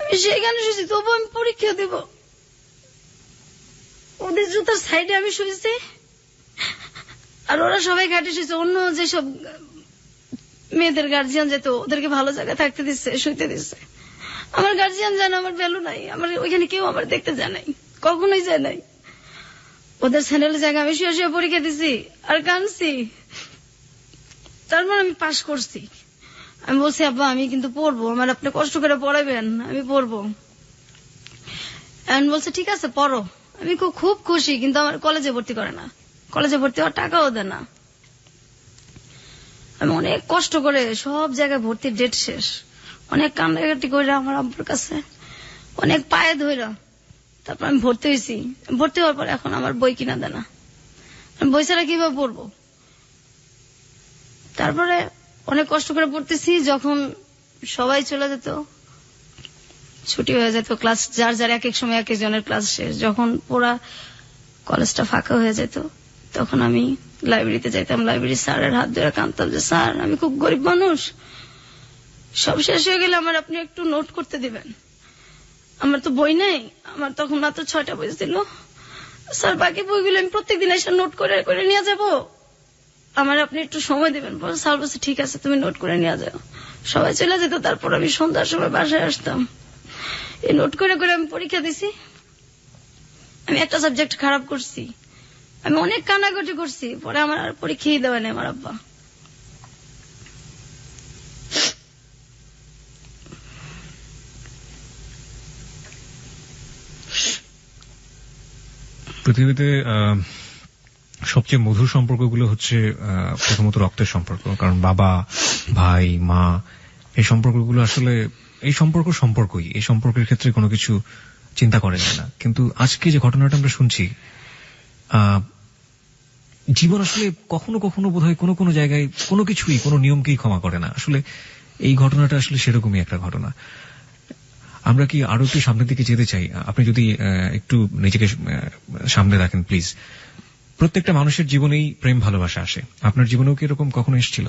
আমি সেইখানে শুয়েছি, তবু আমি পরীক্ষা দিব। ওদের জুতার সাইডে আমি শুয়েছি, আর ওরা সবাই ঘাটে শুয়েছে। অন্য যেসব মেয়েদের গার্জিয়ান যেত ওদেরকে ভালো জায়গায় থাকতে দিচ্ছে, শুইতে দিচ্ছে। আমার গার্জিয়ান জানে আমার ভ্যালু নাই, আমার ওইখানে কেউ আমার দেখতে যায় নাই, কখনোই যায় নাই। ওদের স্যান্ডেলের জায়গায় আমি শুয়ে শুয়ে পরীক্ষা দিছি আর কাঁদছি। তারপর আমি পাশ করছি। আমি বলছি আব্বা আমি কিন্তু পড়বো, আমার আপনি কষ্ট করে পড়াবেন, আমি পড়বো। এখন বলছে ঠিক আছে পড়ো। আমি খুব খুশি, কিন্তু আমার কলেজে ভর্তি করে না, কলেজে ভর্তি হওয়ার টাকাও দেয় না। আমি অনেক কষ্ট করে সব জায়গায় ভর্তির ডেট শেষ, অনেক কান্নাকাটি করে আমার আব্বুর কাছে, অনেক পায়ে ধইরা তারপর আমি ভর্তি হয়েছি। ভর্তি হওয়ার পর এখন আমার বই কিনা দেয় না, বই ছাড়া কিভাবে পড়বো। তারপরে অনেক কষ্ট করে পড়তেছি, যখন সবাই চলে যেত, ছুটি হয়ে যেত, ক্লাস যার যার এক এক সময় এক একজনের ক্লাস শেষ, যখন পুরা কলেজটা ফাঁকা হয়ে যেত, তখন আমি লাইব্রেরিতে যাইতাম। লাইব্রেরি স্যারের হাত ধরে কাঁদতাম যে স্যার আমি খুব গরিব মানুষ, সব শেষ হয়ে গেলে আমার আপনি একটু নোট করতে দিবেন, আমার তো বই নেই। আমার তখন মাত্র 6টা বই ছিল। স্যার বাকি বইগুলো আমি প্রত্যেকদিন এসে নোট করে করে নিয়ে যাব, আমার আপনি একটু সময় দেবেন। স্যার বলছে ঠিক আছে তুমি নোট করে নিয়ে যাও। সবাই চলে যেত, তারপর আমি সন্ধ্যার সময় বাসায় আসতাম, এই নোট করে করে আমি পরীক্ষা দিছি। আমি একটা সাবজেক্ট খারাপ করছি, আমি অনেক কান্নাকাটি করছি, পরে আমার আর পরীক্ষাই দেওয়া নেই আমার আব্বা। পৃথিবীতে সবচেয়ে মধুর সম্পর্কগুলো হচ্ছে প্রথমত রক্তের সম্পর্ক, কারণ বাবা, ভাই, মা, এই সম্পর্কগুলো আসলে এই সম্পর্কই, এই সম্পর্কের ক্ষেত্রে কোনো কিছু চিন্তা করা যায় না। কিন্তু আজকে যে ঘটনাটা আমরা শুনছি, জীবন আসলে কখনো কখনো বোধহয় কোনো কোনো জায়গায় কোনো কিছুই, কোনো নিয়মকেই ক্ষমা করে না। আসলে এই ঘটনাটা আসলে সেরকমই একটা ঘটনা। আমরা কি আরো একটু সামনের দিকে যেতে চাই? আপনি যদি একটু নিজেকে সামনে রাখেন প্লিজ। প্রত্যেকটা মানুষের জীবনেই প্রেম ভালোবাসা আসে, আপনার জীবনেও কি এরকম কখনো এসেছিল?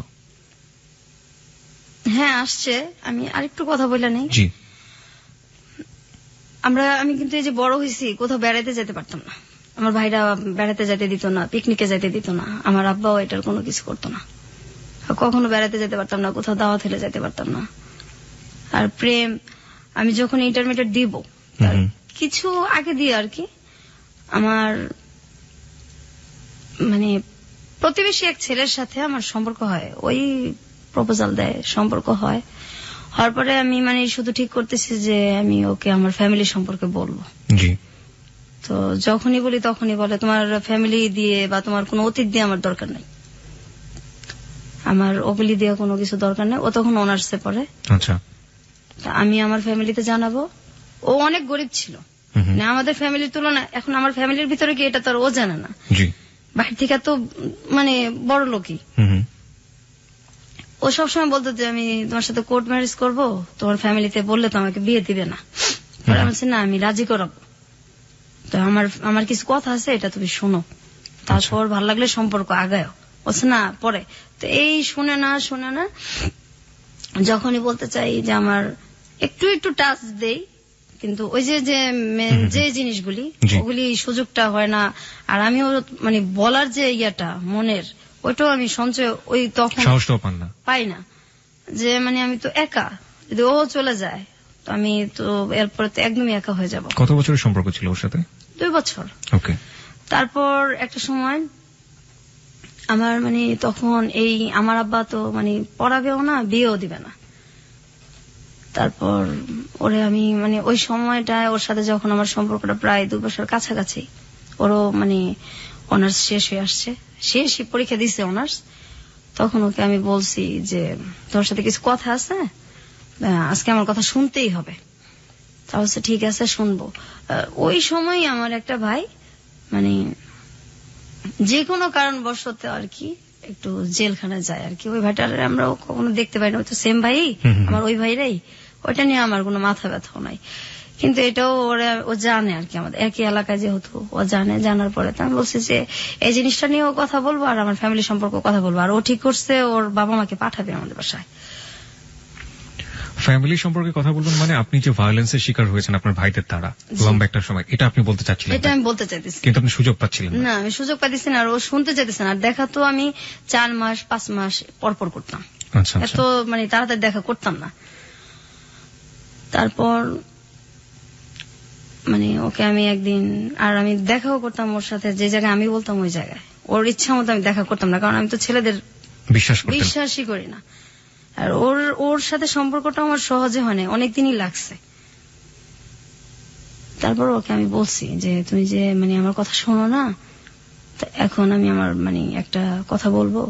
হ্যাঁ, আসছে। আমি আরেকটু কথা বলে নেই। জি। আমি কিন্তু এই যে বড় হয়েছি, কোথাও বেড়াতে যেতে পারতাম না। আমার ভাইরা বেড়াতে যেতে দিত না, পিকনিকে যেতে দিত না, আমার আব্বাও এটার কোনো কিছু করতো না। কখনো বেড়াতে যেতে পারতাম না, কোথাও দাওয়াত হলে যেতে পারতাম না। আর প্রেম, আমি যখন ইন্টারমিডিয়েট দিব, তার কিছু আগে দিয়ে আর কি, আমার মানে প্রতিবেশী এক ছেলের সাথে আমার সম্পর্ক হয়। ওই প্রপোজাল দেয়, সম্পর্ক হয়। হওয়ার পরে আমি শুধু ঠিক করতেছি যে আমি ওকে আমার ফ্যামিলি সম্পর্কে বলবো। জি। তো যখনই বলি তখনই বলে তোমার ফ্যামিলি দিয়ে বা তোমার কোনো অতীত দিয়ে আমার দরকার নাই, আমার ওগুলি দিয়ে কোনো কিছু দরকার নেই। ও তখন অনার্সে পড়ে। আচ্ছা। আমি আমার ফ্যামিলিতে জানাবো। ও অনেক গরিব ছিল, আমাদের ফ্যামিলির তুলনায়। এখন আমার ফ্যামিলির ভিতরে কি এটা তো আর ও জানে না। জি। বাইরে থেকে তো বড় লোকই। ও সবসময় বলতো যে আমি তোমার সাথে কোর্ট ম্যারেজ করবো, তোমার ফ্যামিলিতে বললে তো আমাকে বিয়ে দিবে না। আমি বলছি না, আমি রাজি করাবো। তো আমার কিছু কথা আছে, এটা তুমি শোনো, তারপর ভালো লাগলে সম্পর্ক আগায়। বলছে না পরে। তো এই শুনে না যখনই বলতে চাই যে আমার একটু একটু টাচ দেই, কিন্তু ওই যে জিনিসগুলি, ওগুলি সুযোগটা হয় না। আর আমিও বলার যে ইয়াটা মনের, ওইটাও আমি সঞ্চয় ওই তখন সাহসটাও পাই না। যে আমি তো একা, যদি ও চলে যায় তো আমি তো এরপরে তো একদমই একা হয়ে যাব। কত বছরের সম্পর্ক ছিল ওর সাথে? 2 বছর। ওকে। তারপর একটা সময় আমার তখন আমার আব্বা তো পড়াবেও না, বিয়েও দিবে না। তারপর ওরে আমি ওই সময়টায় ওর সাথে যখন আমার সম্পর্কটা প্রায় 2 বছর কাছাকাছি, ওরও অনার্স শেষ হয়ে আসছে, শেষ পরীক্ষা দিচ্ছে অনার্স, তখন ওকে আমি বলছি যে তোর সাথে কিছু কথা আছে, আজকে আমার কথা শুনতেই হবে। তা বলছে ঠিক আছে শুনবো। ওই সময় আমার একটা ভাই যে কোনো কারণবশত আর কি একটু জেলখানায় যায় আর কি। ওই ভাইটার আমরা কখনো দেখতে পাই না, ওই তো সেম ভাই, আমার ওই ভাইরাই। ওইটা নিয়ে আমার কোনো মাথা ব্যথাও নাই, কিন্তু এটাও ও জানে আর কি, আমাদের একই এলাকায় যেহেতু ও জানে। জানার পরে তো আমি বলছি যে এই জিনিসটা নিয়েও কথা বলবো আর আমার ফ্যামিলি সম্পর্কে কথা বলবো। আর ও ঠিক করছে, ওর বাবা মাকে পাঠাবে আমাদের বাসায়। ফ্যামিলি সম্পর্কে কথা বলবেন আপনি যে ভায়োলেন্সের শিকার হয়েছেন আপনার ভাইদের দ্বারা লম্বা একটা সময়, এটা আপনি বলতে চাচ্ছিলেন? এটা আমি বলতে চাইতেছি, কিন্তু আপনি সুযোগ পাচ্ছিলেন না। আমি সুযোগ পাচ্ছি না, আর ও শুনতে চাইতেছে না। আর দেখা তো আমি 4 মাস 5 মাস পরপর করতাম। আচ্ছা। এত তাড়াতাড়ি দেখা করতাম না। তারপর ওকে আমি একদিন, আর আমি দেখাও করতাম ওর সাথে, যে জায়গায় আমি বলতাম ওই জায়গায়। ওর ইচ্ছা মতো আমি দেখা করতাম না, কারণ আমি তো ছেলেদের বিশ্বাসই করি না। আর ওর সাথে সম্পর্কটা আমার সহজে হয় না, অনেকদিনই লাগছে। তারপর ওকে আমি বলছি যে তুমি যে আমার কথা শোনো না, এখন আমি আমার একটা কথা বলবো,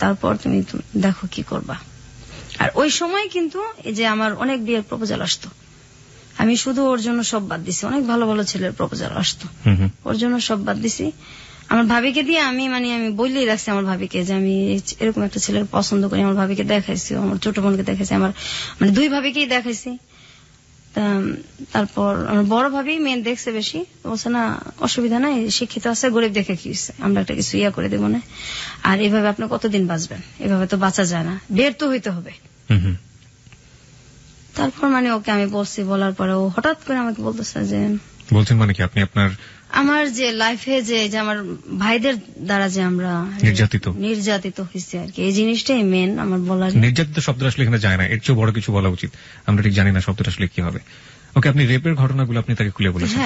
তারপর তুমি দেখো কি করবা। আর ওই সময় কিন্তু এই যে আমার অনেক বিয়ের প্রপোজাল আসতো, আমি শুধু ওর জন্য সব বাদ দিছি। অনেক ভালো ভালো ছেলের প্রপোজাল আসতো, ওর জন্য সব বাদ দিছি। আমার ভাবিকে দিয়ে আমি আমি বললেই রাখছি আমার ভাবিকে যে আমি এরকম একটা ছেলের পছন্দ করি। আমার ভাবিকে দেখাইছি, আমার ছোট বোনকে দেখাইছি, আমার 2 ভাবিকেই দেখাইছি। তারপর আমার বড় ভাবি মেন দেখছে বেশি, বলছে না অসুবিধা নাই, শিক্ষিত আছে, গরিব দেখে কি হয়েছে, আমরা একটা কিছু করে দেবো না। আর এভাবে আপনি কতদিন বাঁচবেন, এভাবে তো বাঁচা যায় না, বের তো হইতে হবে। তারপর ওকে আমি বলছি, বলার পরে ও হঠাৎ করে আমাকে বলতেছে যে বলছেন কি আপনি আমার যে লাইফে যে আমার ভাইদের দ্বারা যে আমরা নির্যাতিত হয়েছি আর কি, এই জিনিসটাই মেন আমার বলার। নির্যাতিত শব্দটা আসলে এখানে যায় না, এর চেয়ে বড় কিছু বলা উচিত। আমরা ঠিক জানি না শব্দটা আসলে কি হবে। ওকে, আপনি রেপের ঘটনাগুলো আপনি তাকে খুলে বলেছেন,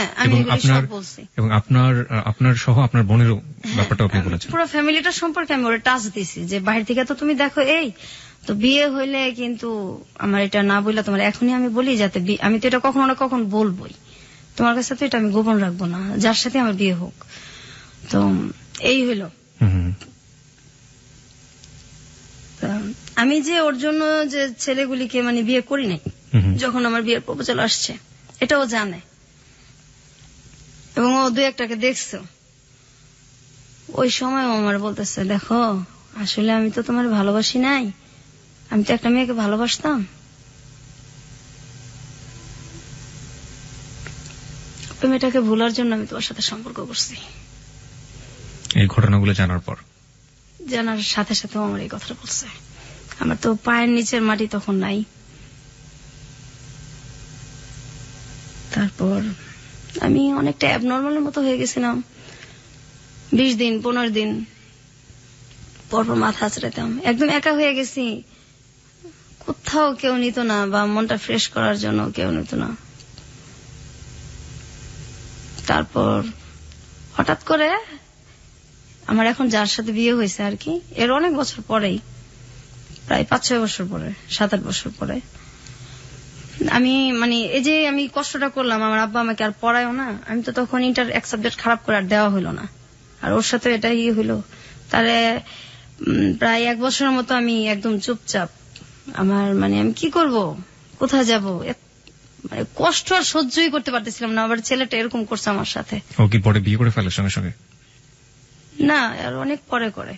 এবং আপনার সহ আপনার বোনেরও ব্যাপারটা আপনি বলেছেন। পুরো ফ্যামিলিটা সম্পর্কে আমি ওরা টাচ দিছি যে বাইরে থেকে তো তুমি দেখো এই তো বিয়ে হইলে কিন্তু আমার এটা না বললে তোমার এখনই আমি বলি, যাতে আমি তো এটা কখনো না কখন বলবোই। তোমার কাছে তো এটা আমি গোপন রাখবো না, যার সাথে আমার বিয়ে হোক। তো এই হলো। আমি যে ওর জন্য যে ছেলেগুলিকে মানে বিয়ে করি নাই, যখন আমার বিয়ের প্রপোজাল আসছে এটাও জানে, এবং ও 2-1টাকে দেখছো। ওই সময় আমার বলতেছে, দেখো আসলে আমি তো তোমার ভালোবাসি নাই, আমি তো একটা মেয়েকে ভালোবাসতাম। ওই মেয়েটাকে ভুলার জন্য আমি তোমার সাথে সম্পর্ক করছি। এই ঘটনাগুলো জানার পর, জানার সাথে সাথে আমার এই কথাটা বলছে। আমার তো পায়ের নিচের মাটি তখন নাই। তারপর আমি অনেকটা অ্যাবনর্মালের মতো হয়ে গেছিলাম। 20 দিন 15 দিন পরপর মাথা আঁচড়াতাম, একদম একা হয়ে গেছি। কোথাও কেউ নিত না, বা মনটা ফ্রেশ করার জন্য কেউ নিত না। তারপর হঠাৎ করে আমার এখন যার সাথে বিয়ে হয়েছে আর কি, এর অনেক বছর পরেই, প্রায় 5-6 বছর পরে, 7-8 বছর পরে, আমি মানে এই যে আমি কষ্টটা করলাম, আমার আব্বা আমাকে আর পড়ায়ও না। আমি তো তখন ইন্টার এক সাবজেক্ট খারাপ করে আর দেওয়া হইল না, আর ওর সাথে এটা হইলো। তাহলে প্রায় 1 বছরের মতো আমি একদম চুপচাপ। আমার মানে আমি কি করব, কোথায় যাব, মানে কষ্ট আর সহ্যই করতে পারতেছিলাম না। আবার ছেলেটা এরকম করছে আমার সাথে। ও কি পরে বিয়ে করে ফেলে সঙ্গে সঙ্গে? না, আর অনেক পরে করে।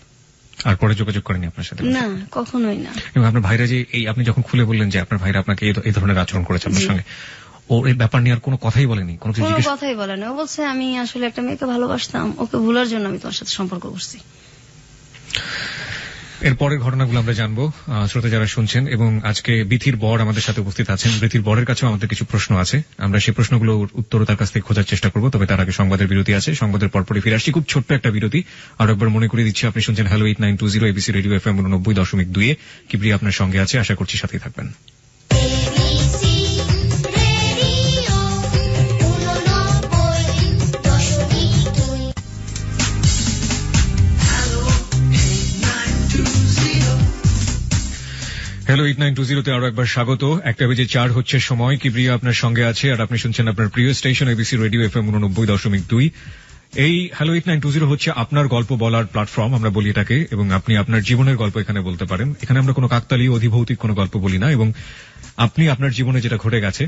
আর পরে যোগাযোগ করেনি আপনার সাথে? না, কখনোই না। এবং আপনার ভাইরা যে এই আপনি যখন খুলে বললেন যে আপনার ভাইরা আপনাকে এই ধরনের আচরণ করেছে আপনার সঙ্গে, ও এই ব্যাপার নিয়ে আর কোনো কথাই বলেনি? কোনো কথাই বলে না। ও বলছে আমি আসলে একটা মেয়েকে ভালোবাসতাম, ওকে ভুলার জন্য আমি তোমার সাথে সম্পর্ক করছি। এরপরের ঘটনাগুলো আমরা জানবো শ্রোতা যারা শুনছেন। এবং আজকে বিথির বর আমাদের সাথে উপস্থিত আছেন। বিথির বরের কাছেও আমাদের কিছু প্রশ্ন আছে, আমরা সেই প্রশ্নগুলোর উত্তর তার কাছ থেকে খোঁজার চেষ্টা করবো। তবে তার আগে সংবাদের বিরতি আছে, সংবাদের পরপরই ফিরে আসছি। খুব ছোট্ট একটা বিরতি। আর একবার মনে করিয়ে দিচ্ছি, আপনি শুনছেন hello 8920 ABC radio FM 89.2। Kibria আপনার সঙ্গে আছে, আশা করছি সাথেই থাকবেন। হ্যালো 8920 আরো একবার স্বাগত। 1:04 হচ্ছে সময়। কিবরিয়া আপনার সঙ্গে আছে, আর আপনি শুনছেন আপনার প্রিয় স্টেশন এবিসি রেডিও FM 89.2। এই হ্যালো 8920 হচ্ছে আপনার গল্প বলার প্ল্যাটফর্ম, আমরা বলি এটাকে। এবং আপনি আপনার জীবনের গল্প এখানে বলতে পারেন। এখানে আমরা কোনো কাকতালীয় অধিভৌতিক কোনো গল্প বলি না, এবং আপনি আপনার জীবনে যেটা ঘটে গেছে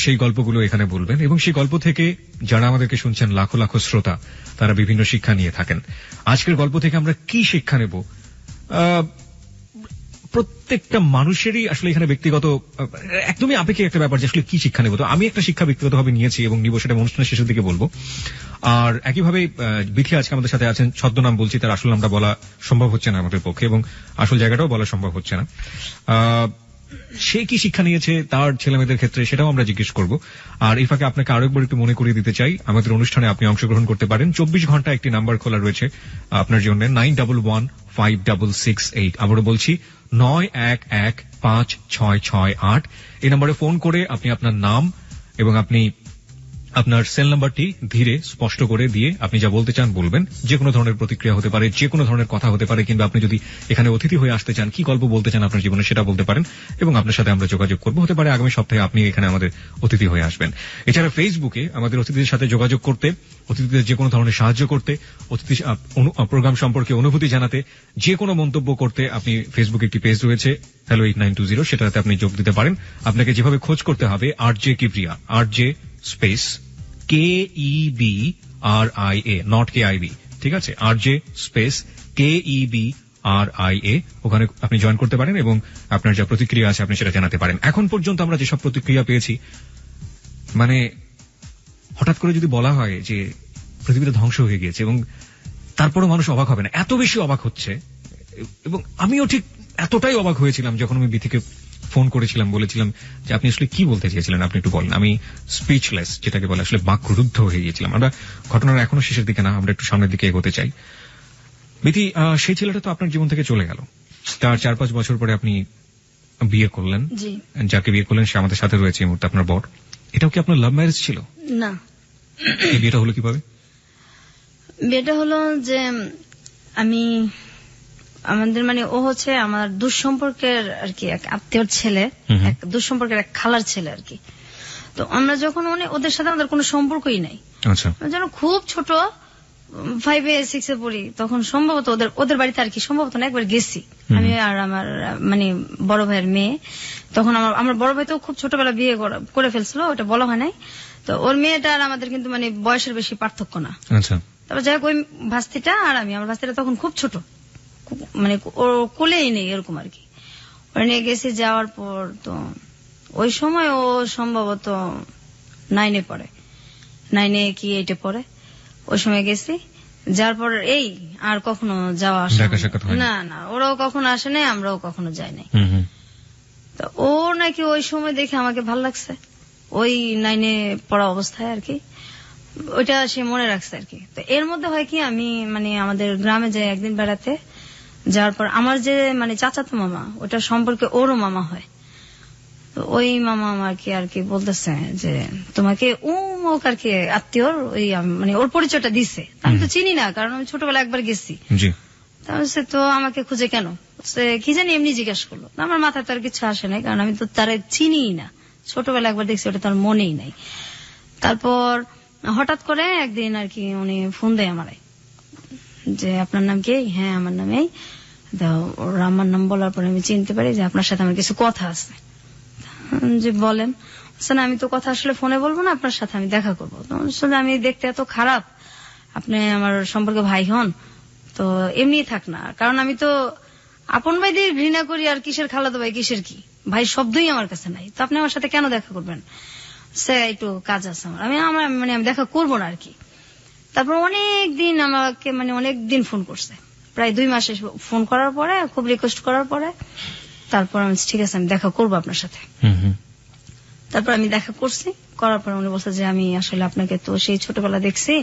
সেই গল্পগুলো এখানে বলবেন। এবং সেই গল্প থেকে যারা আমাদেরকে শুনছেন, লাখো লাখো শ্রোতা, তারা বিভিন্ন শিক্ষা নিয়ে থাকেন। আজকের গল্প থেকে আমরা কি শিক্ষা নেব? প্রত্যেকটা মানুষেরই আসলে এখানে ব্যক্তিগত একদমই আপেক্ষিক একটা ব্যাপার, যে আসলে কি শিক্ষা নেব। তো আমি একটা শিক্ষা ব্যক্তিগতভাবে নিয়েছি এবং নিব, সেটা অনুষ্ঠানের শেষের দিকে বলবো। আর একইভাবে বিথি আজকে আমাদের সাথে আছেন। ছদ্মনাম বলছি, তার আসল নামটা বলা সম্ভব হচ্ছে না আমাদের পক্ষে, এবং আসল জায়গাটাও বলা সম্ভব হচ্ছে না। সে কি শিক্ষা নিয়েছে তার ছেলেমেয়েদের ক্ষেত্রে, সেটাও আমরা জিজ্ঞেস করব। আর এই ফাঁকে আপনাকে আরো একবার একটু মনে করিয়ে দিতে চাই, আমাদের অনুষ্ঠানে আপনি অংশগ্রহণ করতে পারেন। 24 ঘন্টা একটি নাম্বার খোলা রয়েছে আপনার জন্য, 91156668। আবারও বলছি, 91156668। এই নম্বরে ফোন করে আপনি আপনার নাম এবং আপনি আপনার সেল নাম্বারটি ধীরে স্পষ্ট করে দিয়ে আপনি যা বলতে চান বলবেন। যে কোনো ধরনের প্রতিক্রিয়া হতে পারে, যে কোনো ধরনের কথা হতে পারে, কিংবা আপনি যদি এখানে অতিথি হয়ে আসতে চান, কি গল্প বলতে চান আপনার জীবনে, সেটা বলতে পারেন এবং আপনার সাথে আমরা যোগাযোগ করবো। হতে পারে আগামী সপ্তাহে আপনি এখানে আমাদের অতিথি হয়ে আসবেন। এছাড়া ফেসবুকে আমাদের অতিথিদের সাথে যোগাযোগ করতে, অতিথিদের যে কোনো ধরনের সাহায্য করতে, অতিথি প্রোগ্রাম সম্পর্কে অনুভূতি জানাতে, যে কোনো মন্তব্য করতে, আপনি ফেসবুকে একটি পেজ রয়েছে হ্যালো 8920, সেটাতে আপনি যোগ দিতে পারেন। আপনাকে যেভাবে খোঁজ করতে হবে, RJ Kibria, RJ space KEBRIA, not KIB, ঠিক আছে? আরজে স্পেস KEBRIA, ওখানে আপনি জয়েন করতে পারেন এবং আপনার যা প্রতিক্রিয়া আছে আপনি সেটা জানাতে পারেন। এখন পর্যন্ত আমরা যেসব প্রতিক্রিয়া পেয়েছি, মানে হঠাৎ করে যদি বলা হয় যে পৃথিবীটা ধ্বংস হয়ে গিয়েছে, এবং তারপরও মানুষ অবাক হবে না, এত বেশি অবাক হচ্ছে। এবং আমিও ঠিক এতটাই অবাক হয়েছিলাম যখন আমি বিথিকে ফোন করেছিলাম, বলেছিলাম যে আপনি আসলে কি বলতে চেয়েছিলেন, আপনি একটু বলেন। আমি স্পিচলেস, যেটাকে বলে, আসলে বাকরুদ্ধ হয়ে গিয়েছিলাম। আমরা ঘটনার এখনো শেষের দিকে না, আমরা একটু সামনের দিকে এগোতে চাই। বিথি, সেই ছেলেটা তো আপনার জীবন থেকে চলে গেল, তার 4-5 বছর পরে আপনি বিয়ে করলেন। যাকে বিয়ে করলেন সে আমাদের সাথে রয়েছে এই মুহূর্তে, আপনার বর। এটাও কি আপনার লাভ ম্যারেজ ছিল? না। এই বিয়েটা হলো কিভাবে? বিয়েটা হলো যে আমাদের মানে ও হচ্ছে আমার দুঃসম্পর্কের আর কি এক আত্মীয়র ছেলে, এক দুঃসম্পর্কের এক খালার ছেলে আর কি। তো আমরা যখন ওদের সাথে আমাদের কোনো সম্পর্কই নাই, আচ্ছা যেন খুব ছোট 5-এ 6-এ পড়ি, তখন সম্ভবত ওদের বাড়িতে আর কি সম্ভবত না একবার গেছি আমি আর আমার মানে বড় ভাইয়ের মেয়ে। তখন আমার বড় ভাই তো খুব ছোটবেলা বিয়ে করে ফেলছিল, ওটা বলা হয় নাই। তো ওর মেয়েটা আর আমাদের কিন্তু মানে বয়সের বেশি পার্থক্য না। আচ্ছা তারপর যাই হোক ওই ভাস্তিটা আর আমার ভাস্তিটা তখন খুব ছোট, মানে ওর কোলেই নেই এরকম আর কি। ওরা নিয়ে গেছি, যাওয়ার পর তো ওই সময় ও সম্ভবত 9-এ পড়ে, 9-এ কি 8-এ পড়ে। ওই সময় গেছি, যার পর এই আর কখনো যাওয়া আসা না না, ওরাও কখনো আসে নাই, আমরাও কখনো যাই নাই। তো ও নাকি ওই সময় দেখে আমাকে ভাল লাগছে, ওই 9-এ পড়া অবস্থায় আর কি, ওইটা সে মনে রাখছে আর কি। তো এর মধ্যে হয় কি, আমি মানে আমাদের গ্রামে যাই একদিন বেড়াতে, যাওয়ার পর আমার যে মানে চাচাতো মামা, ওটা সম্পর্কে ওরও মামা হয়। তো ওই মামা আমাকে আর কি বলতেছে যে তোমাকে উমুক আর কি আত্মীয়র ওই মানে ওর পরিচয়টা দিছে। আমি তো চিনি না, কারণ আমি ছোটবেলা একবার গেছি। সে তো আমাকে খুঁজে কেন, সে কি জানি এমনি জিজ্ঞাসা করলো। আমার মাথায় তো আর কিছু আসে নাই, কারণ আমি তো তারে চিনি না, ছোটবেলা একবার দেখছি, ওটা তার মনেই নাই। তারপর হঠাৎ করে একদিন আর কি উনি ফোন দেয় আমারে যে আপনার নাম কি? হ্যাঁ আমার নাম এই। ওর আমার নাম বলার পরে আমি চিনতে পারি যে আপনার সাথে আমার কিছু কথা আছে। যে বলেন। আমি তো কথা আসলে ফোনে বলবো না, আপনার সাথে আমি দেখা করবো। আমি দেখতে এত খারাপ, আপনি আমার সম্পর্কে ভাই হন তো এমনি থাক না, কারণ আমি তো আপন ভাই দিয়ে ঘৃণা করি, আর কিসের খালাতো ভাই কিসের কি ভাই শব্দই আমার কাছে নাই, তো আপনি আমার সাথে কেন দেখা করবেন? সে একটু কাজ আছে আমার, আমি দেখা করবো না আর কি। তারপর অনেকদিন আমাকে মানে অনেকদিন ফোন করছে, প্রায় 2 মাসে ফোন করার পরে, খুব রিকোয়েস্ট করার পরে তারপর আমি ঠিক আছে আমি দেখা করবো আপনার সাথে। তারপর আমি দেখা করছি, করার পর উনি বলছে যে আমি আসলে আপনাকে তো সেই ছোটবেলা দেখছি,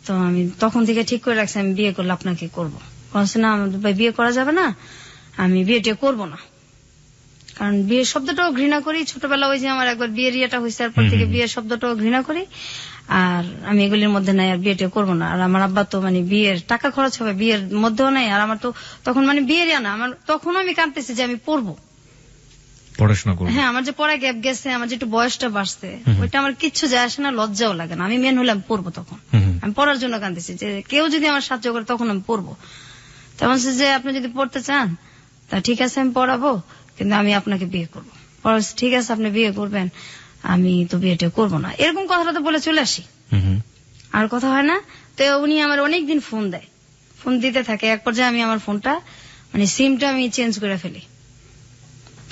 তো আমি তখন থেকে ঠিক করে রাখছি আমি বিয়ে করলে আপনাকে করবো। বলছে না আমাদের ভাই বিয়ে করা যাবে না, আমি বিয়েটা করবো না, কারণ বিয়ের শব্দটাও ঘৃণা করি। ছোটবেলা ওই যে আমার একবার বিয়ের ইয়েটা হয়েছে, তারপর থেকে বিয়ের শব্দটাও ঘৃণা করি, আর আমি এগুলির মধ্যে নাই, আর বিয়েটা করবো না। আর আমার আব্বা তো মানে বিয়ের টাকা খরচ হবে, বিয়ের মধ্যেও নাই, আর আমার তো তখন মানে বিয়ের না, আমার তখন আমি কাঁদতেছি যে আমি পড়বো, পড়াশোনা করবো। হ্যাঁ, আমার যে পড়া গ্যাপ গেছে, আমার যে একটু বয়সটা বাড়ছে, ওইটা আমার কিচ্ছু যায় আসে না, লজ্জাও লাগে না। আমি মেন হলে আমি পড়বো, তখন আমি পড়ার জন্য কাঁদতেছি যে কেউ যদি আমার সাহায্য করে তখন আমি পড়বো। তেমন যে আপনি যদি পড়তে চান তা ঠিক আছে আমি পড়াবো, কিন্তু আমি আপনাকে বিয়ে করবো। ঠিক আছে আপনি বিয়ে করবেন, আমি তো বিয়েটা করবো না, এরকম কথাটা তো বলে চলে আসি, আর কথা হয় না। তো উনি আমার অনেকদিন ফোন দেয়, ফোন দিতে থাকে। এক পর্যায়ে আমি আমার ফোনটা মানে সিমটা আমি চেঞ্জ করে ফেলি।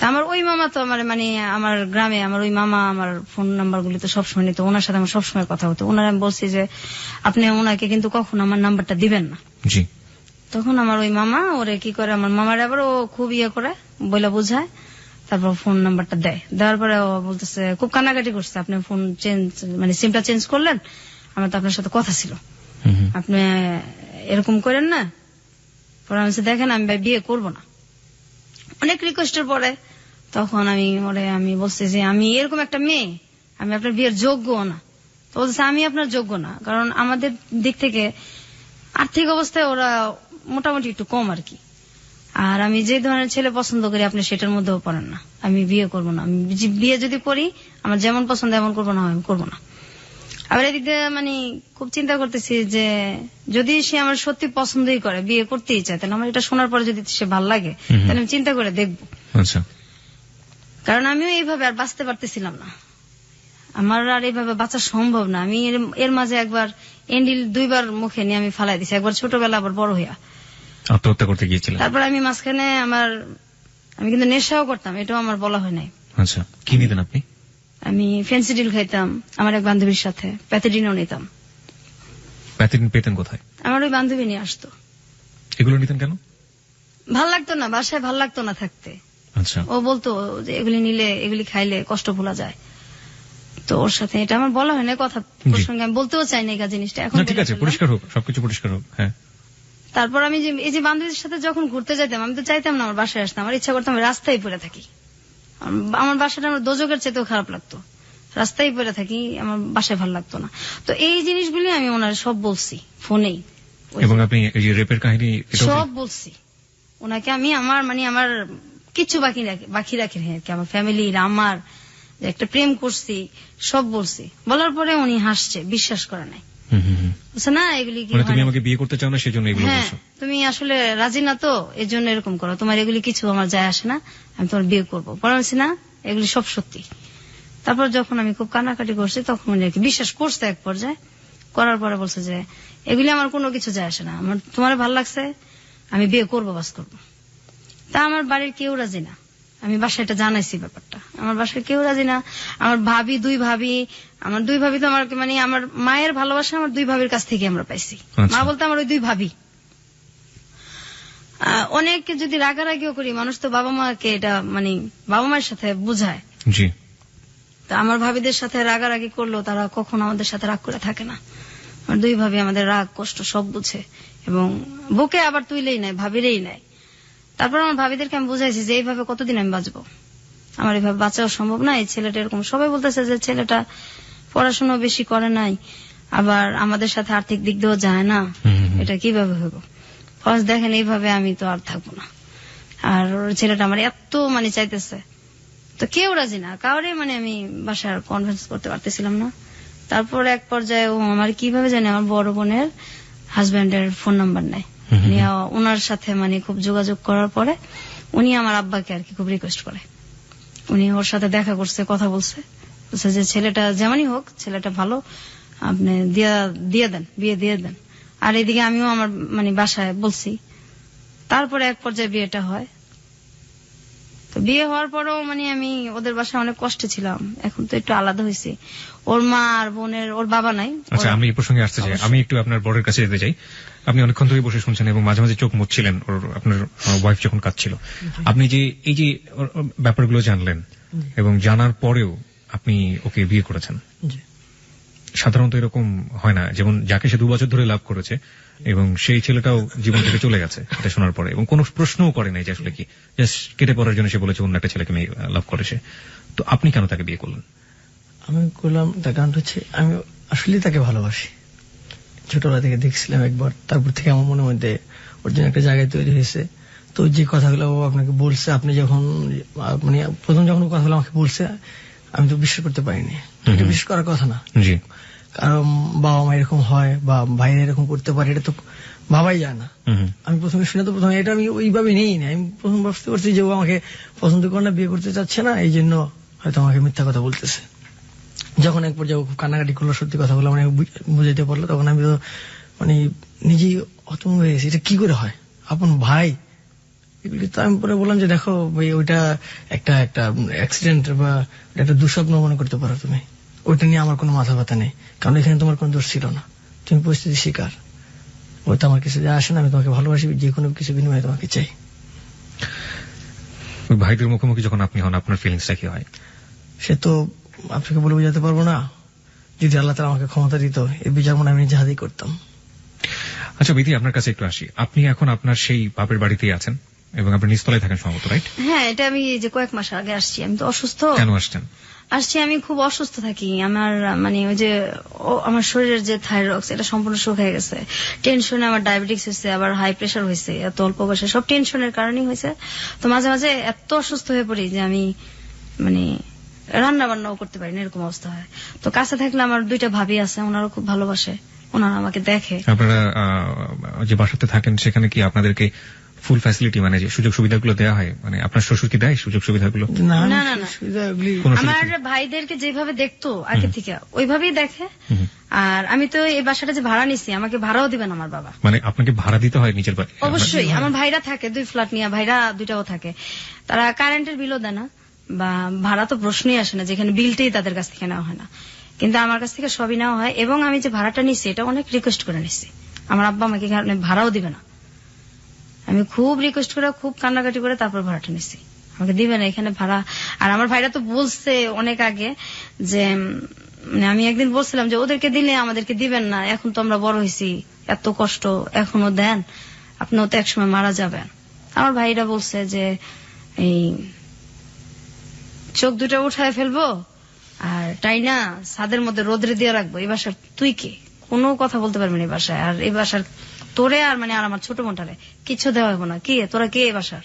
আমার ওই মামা তো আমার মানে আমার গ্রামে আমার ওই মামা আমার ফোন নাম্বার গুলি তো সবসময় নিত, ওনার সাথে আমার সবসময় কথা হতো। ওনার আমি বলছি যে আপনি ওনাকে কিন্তু কখনো আমার নাম্বারটা দিবেন না। তখন আমার ওই মামা ওরে কি করে, আমার মামার আবার ও খুব ইয়ে করে বলে বুঝায়, তারপর ফোন নাম্বারটা দেয়। দেওয়ার পরে ও বলতেছে, খুব কান্নাকাটি করছে, আপনি ফোন চেঞ্জ মানে সিমটা চেঞ্জ করলেন, আমার তো আপনার সাথে কথা ছিল, আপনি এরকম করেন না। পরে আমি দেখেন আমি ভাই বিয়ে করবো না। অনেক রিকোয়েস্টের পরে তখন আমি বলছি যে আমি এরকম একটা মেয়ে, আমি আপনার বিয়ের যোগ্য না। তো বলছে আমি আপনার যোগ্য না, কারণ আমাদের দিক থেকে আর্থিক অবস্থায় ওরা মোটামুটি একটু কম আর কি, আর আমি যে ধরনের ছেলে পছন্দ করি আপনি সেটার মধ্যেও পড়েন না, আমি বিয়ে করবো না। আমি বিয়ে যদি করি আমার যেমন পছন্দ এমন করবো না, আমি করবো না। আবার এদিক দিয়ে মানে খুব চিন্তা করতেছি যে যদি সে আমার সত্যি পছন্দই করে, বিয়ে করতেই চায়, তাহলে আমার এটা শোনার পরে যদি সে ভাল লাগে তাহলে আমি চিন্তা করে দেখবো। কারণ আমিও এইভাবে আর বাঁচতে পারতেছিলাম না, আমার আর এইভাবে বাঁচা সম্ভব না। আমি এর মাঝে একবার এন্ডিল 2 বার মুখে নিয়ে আমি ফালাই দিছি, একবার ছোটবেলা আবার বড় হইয়া আত্মহত্যা করতে গিয়েছিলাম। তারপর আমি মাঝখানে আমি কিন্তু নেশাও করতাম, এটাও আমার বলা হয় নাই। আচ্ছা, কি নিতেন আপনি? আমি ফেন্সিডিল খাইতাম, আমার এক বান্ধবীর সাথে প্যাথেডিনও নিতাম। প্যাথেডিন পেতেন কোথায়? আমার ওই বান্ধবী নিয়ে আসতো। এগুলো নিতেন কেন? ভাল লাগতো না, বাসায় ভাল লাগতো না থাকতে। আচ্ছা, ও বলতো যে এগুলি নিলে এগুলি খাইলে কষ্ট ভোলা যায়, তো ওর সাথে এটা আমার বলা হয় না, কথা প্রসঙ্গে আমি বলতেও চাই না এই জিনিসটা। এখন ঠিক আছে, পরিষ্কার হোক, সবকিছু পরিষ্কার হোক। হ্যাঁ, তারপর আমি যে এই যে বান্ধবীর সাথে যখন ঘুরতে যাইতাম, আমি তো চাইতাম না আমার বাসায় আসতাম, আমার ইচ্ছা করতাম রাস্তায় পড়ে থাকি। আমার বাসাটা আমার দোজকের চেয়েও খারাপ লাগতো, রাস্তায় পড়ে থাকি, আমার বাসায় ভালো লাগতো না। তো এই জিনিসগুলি আমি ওনার সব বলছি ফোনেই, এবং আপনি এই যে রেপের কাহিনী সব বলছি ওনাকে। আমি আমার কিচ্ছু বাকি রাখি আর কি, আমার ফ্যামিলির, আমার যে একটা প্রেম করছি, সব বলছি। বলার পরে উনি হাসছে, বিশ্বাস করে নাই। বলছে না এগুলি কি মানে তুমি হয় না। আমাকে বিয়ে করতে চাও না সেজন্য এগুলো হ্যাঁ, বলছো? তুমি আসলে রাজি না তো, এর জন্য এরকম করো, তোমার এগুলি কিছু আমার যায় আসে না, আমি তোমার বিয়ে করবো। বলছি না এগুলি সব সত্যি। তারপর যখন আমি খুব কান্নাকাটি করছি তখন উনি আর কি বিশ্বাস করছে এক পর্যায়ে। করার পরে বলছে যে এগুলি আমার কোনো কিছু যায় আসে না, আমার তোমার ভালো লাগছে, আমি বিয়ে করবো, বাস করবো। তা আমার বাড়ির কেউ রাজি না। আমি বাসায় এটা জানাইছি ব্যাপারটা, আমার বাসায় কেউ রাজি না। আমার ভাবি, দুই ভাবি তো আমার মানে আমার মায়ের ভালোবাসা আমার দুই ভাবির কাছ থেকে আমরা পাইছি। আচ্ছা। মা বলতে আমার ওই দুই ভাবি। অনেক যদি রাগারাগিও করি, মানুষ তো বাবা মাকে এটা মানে বাবা মায়ের সাথে বুঝায়। জি। তা আমার ভাবিদের সাথে রাগারাগি করলেও তারা কখনো আমাদের সাথে রাগ করে থাকে না। আমার দুই ভাবি আমাদের রাগ কষ্ট সব বুঝে এবং বুকে আবার তুইলেই নেয়, ভাবিরেই নেয়। তারপর আমার ভাবিদেরকে আমি বুঝাইছি যে এইভাবে কতদিন আমি বাঁচবো, আমার এইভাবে বাঁচাও সম্ভব না। এই ছেলেটা এরকম, সবাই বলতেছে যে ছেলেটা পড়াশোনা বেশি করে নাই, আবার আমাদের সাথে আর্থিক দিক দিয়েও যায় না, এটা কিভাবে হইব। ফার্স্ট দেখেন এইভাবে আমি তো আর থাকবো না। আর ওর ছেলেটা আমার এত মানে চাইতেছে, তো কেউ রাজি না, কাউরে মানে আমি বাসার কনভিন্স করতে পারতেছিলাম না। তারপর এক পর্যায়ে ও আমার কিভাবে জানে আমার বড় বোনের হাজবেন্ডের ফোন নাম্বার নেয়, ওনার সাথে মানে খুব যোগাযোগ করার পরে উনি আমার আব্বাকে আর কি খুব রিকোয়েস্ট করে, উনি ওর সাথে দেখা করছে, কথা বলছে যে ছেলেটা যেমনই হোক, ছেলেটা ভালো, আপনি দিয়ে দেন, বিয়ে দিয়ে দেন। আর এদিকে আমিও আমার মানে বাসায় বলছি। তারপরে এক পর্যায়ে বিয়েটা হয়। তো বিয়ে হওয়ার পরেও মানে আমি ওদের বাসায় অনেক কষ্টে ছিলাম, এখন তো একটু আলাদা হয়েছে। ওর মা আর বোনের, ওর বাবা নাই। আচ্ছা, আমি এই প্রসঙ্গে আসতে চাই। আমি একটু আপনার বরের কাছে যেতে চাই। আপনি অনেকক্ষণ ধরে বসে শুনছেন এবং মাঝে মাঝে চোখ মুছছিলেন আপনার ওয়াইফ যখন কাঁদছিল। আপনি যে এই যে ব্যাপারগুলো জানলেন এবং জানার পরেও আপনি ওকে বিয়ে করেছেন, সাধারণত এরকম হয় না। যেমন যাকে সে 2 বছর ধরে লাভ করেছে এবং সেই ছেলেটাও জীবন থেকে চলে গেছে এটা শোনার পরে, এবং কোনো প্রশ্নও করে নাই যে আসলে কি, জাস্ট কেটে পড়ার জন্য সে বলেছে অন্য একটা ছেলেকে লাভ করে সে। তো আপনি কেন তাকে বিয়ে করলেন? আমি করলাম তার কারণ হচ্ছে আমি আসলে তাকে ভালোবাসি, ছোটবেলা থেকে দেখছিলাম একবার, তারপর থেকে আমার মনের মধ্যে ওর জন্য একটা জায়গায় তৈরি হয়েছে। তো যে কথাগুলো ও আপনাকে বলছে, আপনি যখন মানে প্রথম যখন কথাগুলো আমাকে বলছে, আমি তো বিশ্বাস করতে পারিনি। এটা বিশ্বাস করার কথা না, জি, কারণ বাবা মা এরকম হয় বা ভাইরা এরকম করতে পারে, এটা তো ভাবাই যায় না। আমি প্রথমে শুনে তো প্রথমে এটা আমি ওইভাবে নেই না, আমি প্রথম বুঝতে পারছি যে ও আমাকে পছন্দ করে না, বিয়ে করতে চাচ্ছে না, এই জন্য হয়তো আমাকে মিথ্যা কথা বলতেছে। যখন এক পর্যায়ে খুব কান্নাকাটি করলো, সত্যি কথাগুলো মানে বুঝাইতে পারলো, তখন আমি তো মানে নিজেই হতভম্ব হয়ে গেছি, এটা কি করে হয়, আপন ভাই এগুলি। তো আমি পরে বললাম যে দেখো ভাই, ওইটা একটা অ্যাক্সিডেন্ট বা একটা দুঃস্বপ্ন মনে করতে পারো তুমি, ওইটা নিয়ে আমার কোনো মাথা ব্যথা নেই, কারণ এখানে তোমার কোনো দোষ ছিল না, তুমি পরিস্থিতি শিকার, ওইটা আমার কিছু যা আসে না, আমি তোমাকে ভালোবাসি, যে কোনো কিছু বিনিময়ে তোমাকে চাই। ভাইদের মুখোমুখি যখন আপনি হন, আপনার ফিলিংসটা কি হয়? সে তো আপনাকে বলে বোঝাতে পারবো না। যদি আল্লাহ তাআলা আমাকে ক্ষমতা দিত, এই বিচার মনে আমি নিজে হাতেই করতাম। আচ্ছা বিধি, আপনার কাছে একটু আসি। আপনি এখন আপনার সেই বাপের বাড়িতেই আছেন এবং আপনি নিচতলায় থাকেন সম্ভবত, রাইট? হ্যাঁ, এটা আমি যে কয়েক মাস আগে আসছি। আমি তো অসুস্থ। কেন আসছেন? আসছি, আমি খুব অসুস্থ থাকি। আমার মানে ওই যে আমার শরীরের যে থাইরয়েড, এটা সম্পূর্ণ শুকিয়ে গেছে। টেনশনে আমার ডায়াবেটিস হয়েছে, আবার হাই প্রেশার হয়েছে, এত অল্প বয়সে, সব টেনশনের কারণেই হয়েছে। তো মাঝে মাঝে এত অসুস্থ হয়ে পড়ি যে আমি মানে রান্না বান্নাও করতে পারি না, এরকম অবস্থা হয়। তো কাছে থাকলে আমার 2টা ভাবি আছে, ওনারা খুব ভালোবাসে, ওনারা আমাকে দেখে। আপনারা যে বাসাতে থাকেন সেখানে কি আপনাদেরকে ফুল ফ্যাসিলিটি মানে যে সুযোগ সুবিধাগুলো দেওয়া হয়? মানে আপনার শ্বশুর কি দেয় সুযোগ সুবিধাগুলো? না না না না, কোনো সুযোগ আমার সুবিধা? ভাইদেরকে যেভাবে দেখতো আগে থেকে ওইভাবেই দেখে। আর আমি তো এই বাসাটা যে ভাড়া নিছি, আমাকে ভাড়াও দিবেন আমার বাবা। মানে আপনাকে ভাড়া দিতে হয় নিজের বাড়ি? অবশ্যই। আমার ভাইরা থাকে 2 ফ্ল্যাট নিয়ে, ভাইরা 2টাও থাকে। তারা কারেন্টের বিলও দেয় না বা ভাড়া তো প্রশ্নই আসে না, যেখানে বিলটাই তাদের কাছ থেকে নেওয়া হয় না, কিন্তু আমার কাছ থেকে সবই নেওয়া হয়। এবং আমি যে ভাড়াটা নিছি এটা অনেক রিকোয়েস্ট করে নিছি, আমার আব্বা আমাকে ভাড়াও দিবে না, আমি খুব রিকোয়েস্ট করে, খুব কান্নাকাটি করে তারপর ভাড়াটা নিছি, আমাকে দিবে না এখানে ভাড়া। আর আমার ভাইরা তো বলছে অনেক আগে যে মানে আমি একদিন বলছিলাম যে ওদেরকে দিলে আমাদেরকে দিবেন না, এখন তো আমরা বড় হয়েছি, এত কষ্ট এখনো দেন, আপনিও তো একসময় মারা যাবেন। আমার ভাইরা বলছে যে এই চোখ 2টা উঠায় ফেলবো আর তাই না ছাদের মধ্যে রোদ্রে দিয়ে রাখবো, এই বাসার তুই কে, কোনো কথা বলতে পারবি না এই বাসায়, আর এই বাসার তোরে আর মানে আর আমার ছোট বোনটারে কিছু দেওয়া হবো না, কি তোরা কে এই বাসার।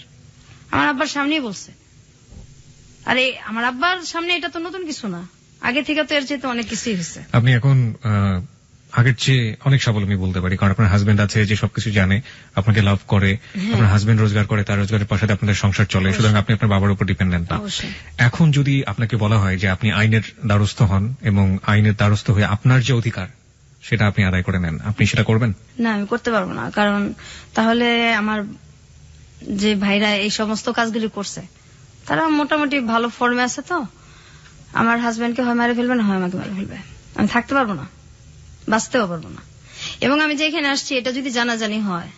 আমার আব্বার সামনেই বলছে। আরে আমার আব্বার সামনে এটা তো নতুন কিছু না, আগে থেকে তো এর চেয়ে অনেক কিছুই হয়েছে। আপনি এখন আগের চেয়ে অনেক স্বাবলম্বী বলতে পারি, কারণ আপনার হাজবেন্ড আছে যে সবকিছু জানে, আপনাকে লাভ করে, আপনার হাজবেন্ড রোজগার করে, তার রোজগারের পাশে আপনাদের সংসার চলে, সুতরাং আপনি আপনার বাবার উপর ডিপেন্ডেন্ট না। অবশ্যই। এখন যদি আপনাকে বলা হয় যে আপনি আইনের দ্বারস্থ হন এবং আইনের দ্বারস্থ হয়ে আপনার যে অধিকার সেটা আপনি আদায় করে নেন, আপনি সেটা করবেন? না, আমি করতে পারবো না, কারণ তাহলে আমার যে ভাইরা এই সমস্ত কাজগুলি করছে তারা মোটামুটি ভালো ফর্মে আছে, তো আমার হাজবেন্ডকে হয় মারে ফেলবে, না হয় আমাকে মারে ফেলবে, আমি থাকতে পারবো না, বাঁচতেও পারবো না। এবং আমি যে এখানে আসছি এটা যদি জানাজানি হয়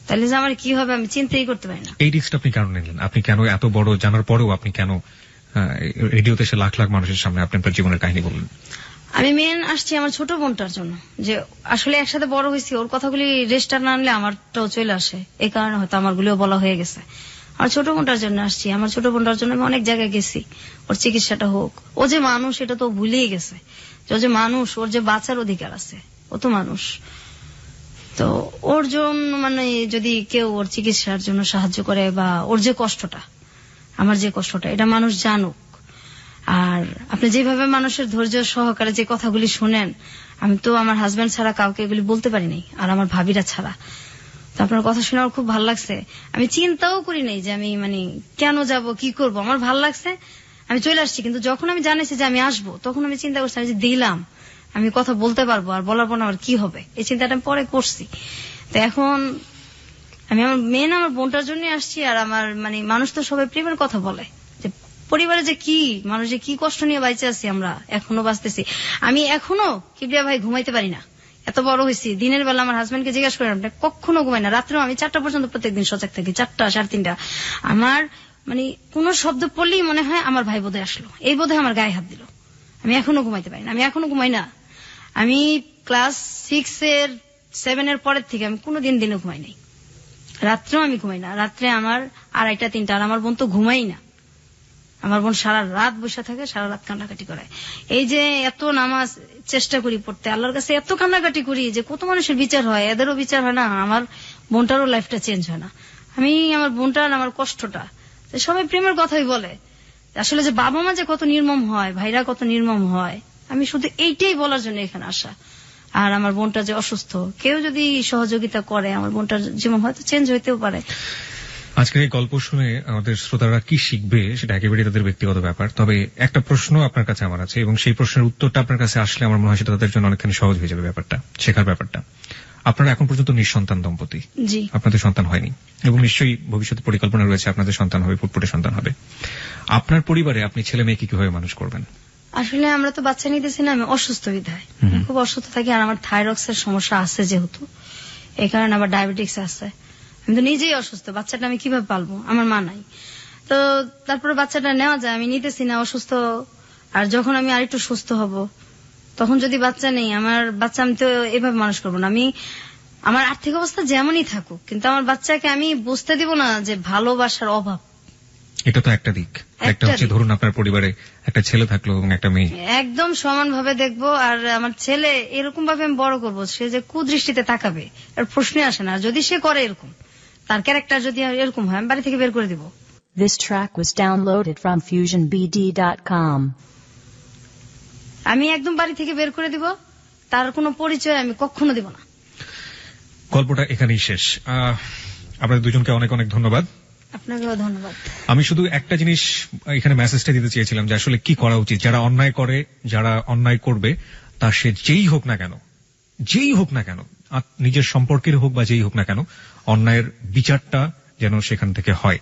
তাহলে যে আমার কি হবে আমি চিন্তাই করতে পারি না। এই রিস্কটা আপনি কেন নিলেন? আপনি কেন এত বড় জানার পরেও আপনি কেন রেডিওতে এসে লাখ লাখ মানুষের সামনে আপনি আপনার জীবনের কাহিনী বললেন? আমি মেন আসছি আমার ছোট বোনটার জন্য, যে আসলে একসাথে বড় হয়েছি, ওর কথাগুলি রেজিস্টার না আনলে আমারটাও চলে আসে, এই কারণে হয়তো আমার গুলিও বলা হয়ে গেছে। আমার ছোট বোনটার জন্য আসছি, আমার ছোট বোনটার জন্য আমি অনেক জায়গায় গেছি, ওর চিকিৎসাটা হোক। ও যে মানুষ এটা তো ভুলেই গেছে, যে ও যে মানুষ, ওর যে বাঁচার অধিকার আছে, ও তো মানুষ। তো ওর জন্য মানে যদি কেউ ওর চিকিৎসার জন্য সাহায্য করে, বা ওর যে কষ্টটা, আমার যে কষ্টটা, এটা মানুষ জানুক। আর আপনি যেভাবে মানুষের ধৈর্য সহকারে যে কথাগুলি শুনেন, আমি তো আমার হাজবেন্ড ছাড়া কাউকে এগুলি বলতে পারি নাই, আর আমার ভাবিরা ছাড়া। তো আপনার কথা শুনে আমার খুব ভালো লাগছে। আমি চিন্তাও করি নাই যে আমি মানে কেন যাব, কি করব, আমার ভালো লাগছে, আমি চলে আসছি। কিন্তু যখন আমি জানিয়েছি যে আমি আসবো, তখন আমি চিন্তা করছি যে দিলাম আমি কথা বলতে পারবো, আর বলার পর আমার কি হবে, এই চিন্তাটা আমি পরে করছি। তো এখন আমি আমার মেন আমার বোনটার জন্য আসছি। আর আমার মানে মানুষ তো সবাই প্রেমের কথা বলে, যে পরিবারে যে কি মানুষ যে কি কষ্ট নিয়ে বাইচে আছি, আমরা এখনো বাঁচতেছি। আমি এখনো কিবরিয়া ভাই ঘুমাইতে পারি না, এত বড় হয়েছি। দিনের বেলা আমার হাজবেন্ডকে জিজ্ঞাসা করেন, আপনি কখনো ঘুমাই না, রাত্রেও আমি 4টা পর্যন্ত প্রত্যেকদিন সজাগ থাকি, 4টা 3:30। আমার মানে কোন শব্দ পড়লেই মনে হয় আমার ভাই বোধহয় আসলো, এই বোধহয় আমার গায়ে হাত দিল। আমি এখনো ঘুমাইতে পারি না, আমি এখনো ঘুমাই না। আমি ক্লাস 7 এর পরের থেকে আমি কোনোদিন দিনে ঘুমাই নাই, রাত্রেও আমি ঘুমাই না। রাত্রে আমার 2:30 3টা, আর আমার বোন তো ঘুমাই না। আমার বোন সারা রাত বসে থাকে, সারা রাত কান্নাকাটি করে। এই যে এত নামাজ চেষ্টা করি পড়তে, আল্লাহর কাছে এত কান্নাকাটি করি যে কত মানুষের বিচার হয়, এদেরও বিচার হয় না, আমার বোনটারও লাইফটা চেঞ্জ হয় না। আমি আমার বোনটার আমার কষ্টটা, সবাই প্রেমের কথাই বলে, আসলে যে বাবা মা যে কত নির্মম হয়, ভাইরা কত নির্মম হয়, আমি শুধু এইটাই বলার জন্য এখানে আসা। আর আমার বোনটা যে অসুস্থ, কেউ যদি সহযোগিতা করে আমার বোনটার জীবন হয়তো চেঞ্জ হইতেও পারে। আজকের এই গল্প শুনে আমাদের শ্রোতারা কি শিখবে সেটা একেবারেই তাদের ব্যক্তিগত ব্যাপার। তবে একটা প্রশ্ন আপনার কাছে আমার আছে, এবং সেই প্রশ্নের উত্তরটা আপনার কাছে আসলে আমার মনে হয় সেটা তাদের জন্য অনেকখানি সহজ হয়ে যাবে ব্যাপারটা, শেখার ব্যাপারটা। আপনারা এখন পর্যন্ত নিঃসন্তান দম্পতি, জি, আপনাদের সন্তান হয়নি, এবং নিশ্চয়ই ভবিষ্যতে পরিকল্পনা রয়েছে আপনাদের সন্তান হবে, ফুটফুটে সন্তান হবে। আপনার পরিবারে আপনি ছেলে মেয়েকে কিভাবে মানুষ করবেন? আসলে আমরা তো বাচ্চা নিতেছি না, আমি অসুস্থ বিধায় খুব অসুস্থ থাকি। আর আমার থাইরক্সের সমস্যা আছে যেহেতু, এই কারণে আবার ডায়াবেটিক্স আছে। আমি তো নিজেই অসুস্থ, বাচ্চাটা আমি কিভাবে পালবো, আমার মা নাই। তো তারপরে বাচ্চাটা নেওয়া যায়, আমি নিতেছি না, অসুস্থ। আর যখন আমি আরেকটু সুস্থ হব তখন যদি বাচ্চা নেই, আমার বাচ্চা আমি তো এভাবে মানুষ করবো না। আমি আমার আর্থিক অবস্থা যেমনই থাকুক, কিন্তু আমার বাচ্চাকে আমি বুঝতে দিব না যে ভালোবাসার অভাব। এটা তো একটা দিক। একটা হচ্ছে ধরুন আপনার পরিবারে একটা ছেলে থাকলো এবং একটা মেয়ে, একদম সমান ভাবে দেখবো। আর আমার ছেলে এরকম ভাবে আমি বড় করবো, সে যে কুদৃষ্টিতে তাকাবে এর প্রশ্নই আসে না। যদি সে করে এরকম, তার ক্যারেক্টার যদি এরকম হয়, আমি বাড়ি থেকে বের করে দিব। This track was downloaded from FusionBD.com. আমি একদম বাড়ি থেকে বের করে দিব, তার কোনো পরিচয় আমি কখনো দিব না। গল্পটা এখানেই শেষ। আপনাদের দুজনকে অনেক অনেক ধন্যবাদ। আপনাকেও ধন্যবাদ। আমি শুধু একটা জিনিস এখানে মেসেজটা দিতে চেয়েছিলাম, যে আসলে কি করা উচিত। যারা অন্যায় করে, যারা অন্যায় করবে, তা সে যেই হোক না কেন, নিজের সম্পর্কের হোক বা যেই হোক না কেন, অন্যায়ের বিচারটা যেন সেখান থেকে হয়।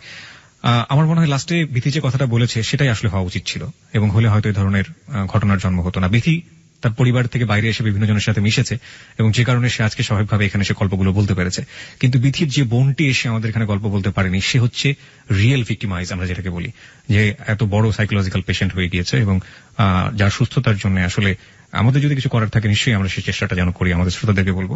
আমার মনে হয় লাস্টে বিথি যে কথাটা বলেছে সেটাই আসলে হওয়া উচিত ছিল, এবং হলে হয়তো এই ধরনের ঘটনার জন্ম হতো না। বিথি তার পরিবার থেকে বাইরে এসে বিভিন্ন জনের সাথে মিশেছে, এবং যে কারণে সে আজকে স্বাভাবিকভাবে এখানে এসে গল্পগুলো বলতে পেরেছে। কিন্তু বিথির যে বোনটি এসে আমাদের এখানে গল্প বলতে পারেনি, সে হচ্ছে রিয়েল ভিক্টিমাইজ, আমরা যেটাকে বলি, যে এত বড় সাইকোলজিক্যাল পেশেন্ট হয়ে গিয়েছে, এবং যার সুস্থতার জন্য আসলে আমাদের যদি কিছু করার থাকে নিশ্চয়ই আমরা সেই চেষ্টাটা যেন করি। আমাদের শ্রোতাদেরকে বলবো